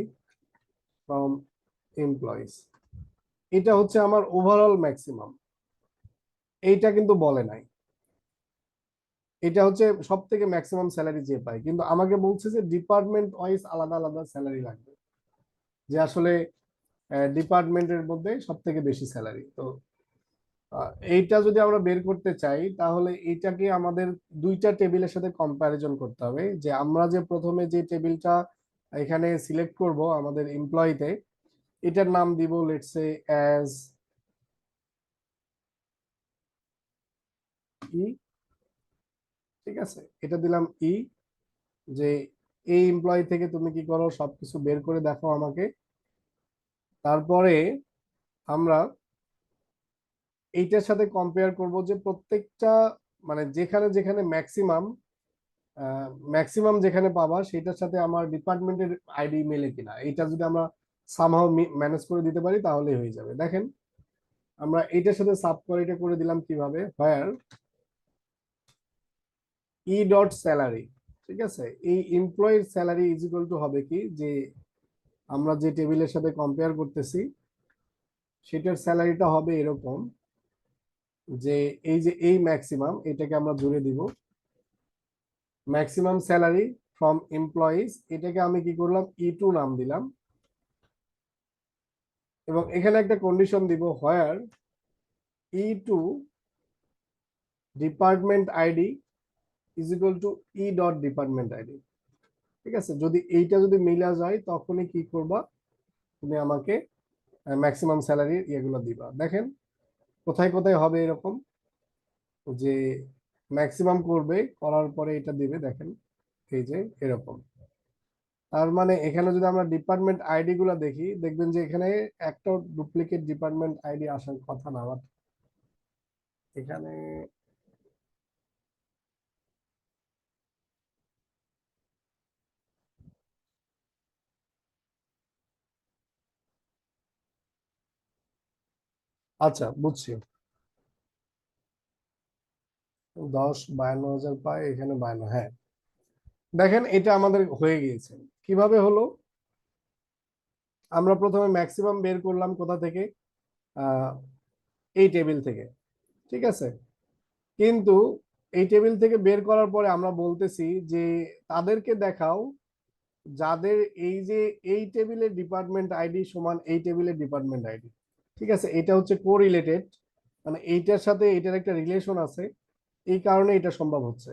from employees. এটা হচ্ছে আমার ওভারঅল ম্যাক্সিমাম, এইটা কিন্তু বলে নাই। এটা হচ্ছে সব থেকে ম্যাক্সিমাম স্যালারি যে পায়, কিন্তু আমাকে বলছে যে ডিপার্টমেন্ট ওয়াইজ আলাদা আলাদা স্যালারি লাগবে, যে আসলে ডিপার্টমেন্টের মধ্যে সব থেকে বেশি স্যালারি। তো এইটা যদি আমরা বের করতে চাই তাহলে এইটাকে আমাদের দুইটা টেবিলের সাথে কম্প্যারিজন করতে হবে। যে আমরা যে প্রথমে যে টেবিলটা এখানে সিলেক্ট করব আমাদের এমপ্লয়িতে, এটার নাম দিব লেটস সে অ্যাজ ই। ঠিক আছে, এটা দিলাম ই, যে এই এমপ্লয়ি থেকে তুমি কি করো সবকিছু বের করে দেখো আমাকে। তারপরে আমরা এইটার সাথে কম্পেয়ার করব যে প্রত্যেকটা মানে যেখানে যেখানে ম্যাক্সিমাম যেখানে পাবা সেটার সাথে আমার ডিপার্টমেন্টের আইডি মেলে কিনা। এটা যদি আমরা সামহাও ম্যানেজ করে দিতে পারি তাহলেই হয়ে যাবে। দেখেন আমরা এইটার সাথে সাব কোয়ারিটা করে দিলাম কিভাবে, হোয়ার ই ডট স্যালারি। ঠিক আছে, এই এমপ্লয়ির স্যালারি ইজ ইকুয়াল টু হবে কি, যে আমরা যে টেবিলের সাথে কম্পেয়ার করতেছি সেটার স্যালারিটা হবে এরকম, যে এই যে এই ম্যাক্সিমাম এটাকে আমরা জুড়ে দিব ম্যাক্সিমাম স্যালারি ফ্রম এমপ্লয়িজ, এটাকে আমি কি করলাম E2 নাম দিলাম, এবং এখানে একটা কন্ডিশন দিব, হোয়ার E2 department ID is equal two E dot department ID. ঠিক আছে, যদি এইটা যদি মিলা যায় তখনই কি করবা, তুমি আমাকে ম্যাক্সিমাম স্যালারি এগুলো দিবা। দেখেন কোথায় কোথায় হবে এরকম, যে ম্যাক্সিমাম করবে করার পরে এটা দিবে। দেখেন এই যে এরকম, তার মানে এখানে যদি আমরা ডিপার্টমেন্ট আইডি গুলা দেখি দেখবেন যে এখানে একটা ডুপ্লিকেট ডিপার্টমেন্ট আইডি আসার কথা না, বাট এখানে আচ্ছা বুঝছি, 52,000 পায় এখানে 52। হ্যাঁ দেখেন এটা আমাদের হয়ে গিয়েছে। কিভাবে হলো, আমরা প্রথমে ম্যাক্সিমাম বের করলাম কোথা থেকে, এই টেবিল থেকে। ঠিক আছে, কিন্তু এই টেবিল থেকে বের করার পরে আমরা বলতেছি যে তাদেরকে দেখাও যাদের এই যে এই টেবিলের ডিপার্টমেন্ট আইডি সমান এই টেবিলের ডিপার্টমেন্ট আইডি। ঠিক আছে, এটা হচ্ছে কোরিলেটেড, মানে এইটার সাথে এটার একটা রিলেশন আছে, এই কারণে এটা সম্ভব হচ্ছে।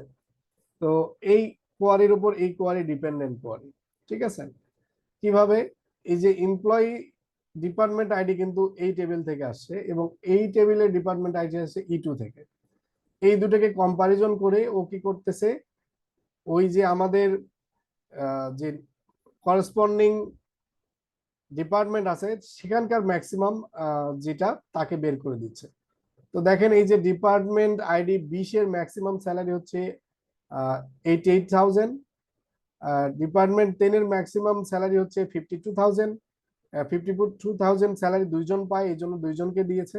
তো এই কোয়ারির উপর এই কোয়ারি ডিপেন্ডেন্ট কোয়ারি। ঠিক আছে, কিভাবে? এই যে এমপ্লয়ি ডিপার্টমেন্ট আইডি কিন্তু এই টেবিল থেকে আসছে এবং এই টেবিলের ডিপার্টমেন্ট আইডি আসছে E2 থেকে। এই দুটোকে কম্পারিজন করে ও কি করতেছে, ওই যে আমাদের যে করেসপন্ডিং ডিপার্টমেন্ট আছে সেখানকার ম্যাক্সিমাম যেটা তাকে বের করে দিচ্ছে। তো দেখেন এই যে ডিপার্টমেন্ট আইডি 20 এর ম্যাক্সিমাম স্যালারি হচ্ছে 88,000, ডিপার্টমেন্ট 10 এর ম্যাক্সিমাম স্যালারি হচ্ছে 52,000, 52,000 স্যালারি দুইজন পায়, এই জন্য দুইজনকে দিয়েছে।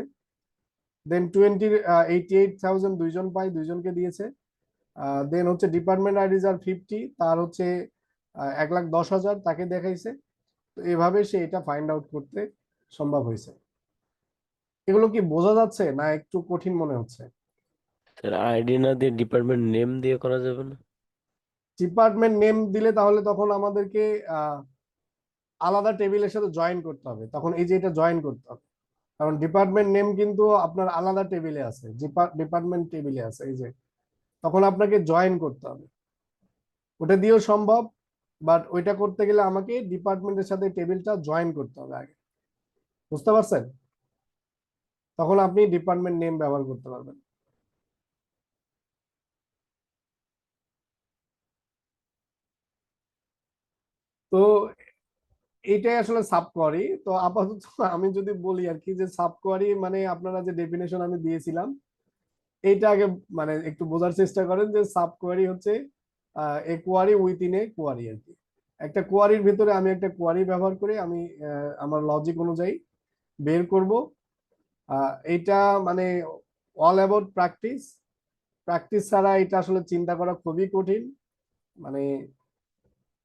দেন 88,000 দুইজন পায়, দুইজনকে দিয়েছে। দেন হচ্ছে ডিপার্টমেন্ট আইডি যার 50, তার হচ্ছে 1,10,000 তাকে দেখাইছে। তো এভাবে সে এটা ফাইন্ড আউট করতে সম্ভব হয়েছে। এগুলো কি বোঝা যাচ্ছে না একটু কঠিন মনে হচ্ছে? স্যার আইডি না দিয়ে ডিপার্টমেন্ট নেম দিয়ে করা যাবে না? ডিপার্টমেন্ট নেম দিলে তাহলে তখন আমাদেরকে আলাদা টেবিলের সাথে জয়েন করতে হবে, তখন এই যে এটা জয়েন করতে হবে, কারণ ডিপার্টমেন্ট নেম কিন্তু আপনার আলাদা টেবিলে আছে, ডিপার্টমেন্ট টেবিলে আছে, এই যে তখন আপনাকে জয়েন করতে হবে। ওটা দিয়েও সম্ভব, বাট ওইটা করতে গেলে আমাকে ডিপার্টমেন্টের সাথে টেবিলটা জয়েন করতে হবে আগে। বুঝতে পারছেন? তখন আপনি ডিপার্টমেন্ট নেম ব্যবহার করতে পারবেন। তো এইটাই আসলে সাব কোয়ারি। তো আপাতত আমি যদি বলি আর কি, যে সাব কোয়ারি মানে আপনারা যে ডেফিনেশন আমি দিয়েছিলাম এইটা আগে মানে একটু বোঝার চেষ্টা করেন, যে সাব কোয়ারি হচ্ছে এ কোয়ারি উইথিন এ কোয়ারি আর কি। একটা কোয়ারির ভিতরে আমি একটা কোয়ারি ব্যবহার করে আমি আমার লজিক অনুযায়ী বের করব। এইটা মানে অল অ্যাবাউট প্র্যাকটিস। প্র্যাকটিস ছাড়া এটা আসলে চিন্তা করা খুবই কঠিন, মানে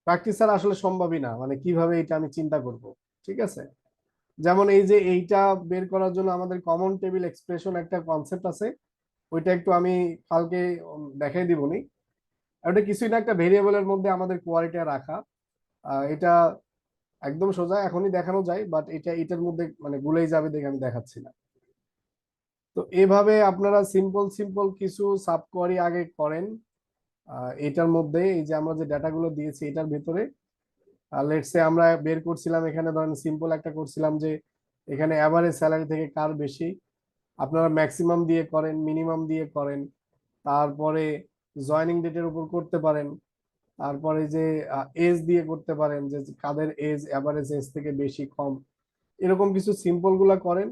প্র্যাকটিস ছাড়া আসলে সম্ভবই না, মানে কিভাবে এটা আমি চিন্তা করব। ঠিক আছে, যেমন এই যে এইটা বের করার জন্য আমাদের কমন টেবিল এক্সপ্রেশন একটা কনসেপ্ট আছে, ওইটা একটু আমি কালকে দেখাই দিবনি। ওটা কিছুই না, একটা ভেরিয়েবলের মধ্যে আমাদের কোয়ারিটা রাখা। এটা একদম সোজা, এখনই দেখানো যায়, বাট এটা এটার মধ্যে মানে গুলেই যাবে দেখে আমি দেখাচ্ছি না। তো এভাবে আপনারা সিম্পল সিম্পল কিছু সাব কোয়ারি আগে করেন। এটার মধ্যে এই যে আমরা যে ডাটাগুলো দিয়েছি এটার ভিতরে লেটস সে আমরা বের করছিলাম, এখানে ধরেন সিম্পল একটা করছিলাম যে এখানে অ্যাভারেজ স্যালারি থেকে কার বেশি। আপনারা ম্যাক্সিমাম দিয়ে করেন, মিনিমাম দিয়ে করেন, তারপরে জয়েনিং ডেটের উপর করতে পারেন, তারপরে যে এজ দিয়ে করতে পারেন, যে কাদের এজ অ্যাভারেজ এজ থেকে বেশি কম, এরকম কিছু সিম্পল গুলা করেন।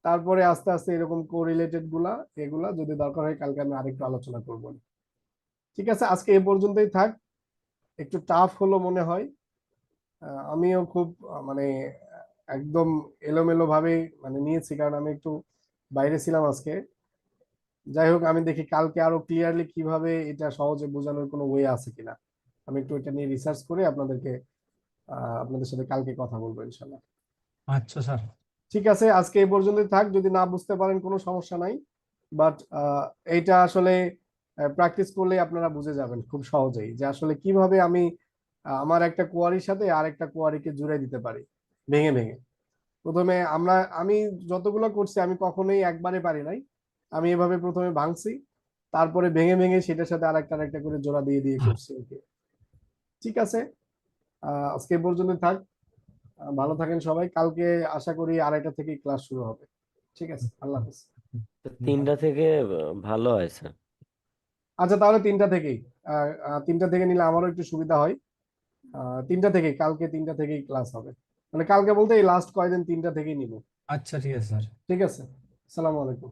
তারপরে আস্তে আস্তে এরকম কোরিলেটেড গুলা, এগুলা যদি দরকার হয় কালকে আমি আরেকটু আলোচনা করব। ঠিক আছে, আজকে এ পর্যন্তই থাক। একটু টাফ হলো মনে হয়, আমিও খুব মানে একদম এলোমেলো ভাবে মানে নিয়েছি, কারণ আমি একটু বাইরে ছিলাম আজকে। যাই হোক, আমি দেখি কালকে আরো ক্লিয়ারলি কিভাবে এটা সহজে বোঝানোর কোনো ওয়ে আছে কিনা। আমি একটু এটা নিয়ে রিসার্চ করে আপনাদের সাথে কালকে কথা বলবো ইনশাল্লাহ। আচ্ছা স্যার। ঠিক আছে, আজকে এই পর্যন্তই থাক। যদি না বুঝতে পারেন কোনো সমস্যা নাই, বাট এইটা আসলে প্র্যাকটিস করলে আপনারা বুঝে যাবেন খুব সহজেই, যে আসলে কিভাবে আমি আমার একটা কোয়ারির সাথে আরেকটা কোয়ারিকে জুড়ে দিতে পারি ভেঙে ভেঙে। প্রথমে আমি যতগুলো করছি আমি কখনোই একবারে পারি নাই, আমি এভাবে প্রথমে ভাঙছি, তারপরে ভেঙে ভেঙে সেটার সাথে আরেকটা করে জোড়া দিয়ে দিয়ে করছি আর কি। ঠিক আছে, আজকে এই পর্যন্ত থাক। ভালো থাকেন সবাই, কালকে আশা করি 2:30 থেকে ক্লাস শুরু হবে। ঠিক আছে, আল্লাহ হাফেজ। 3টা থেকে ভালো হয় স্যার। আচ্ছা, তাহলে 3টা থেকেই 3টা থেকে নিলে আমারও একটু সুবিধা হয়। 3টা থেকেই, কালকে 3টা থেকেই ক্লাস হবে, মানে কালকে বলতে এই লাস্ট কয়দিন 3টা থেকেই নিব। আচ্ছা ঠিক আছে স্যার। ঠিক আছে, আসসালামু আলাইকুম।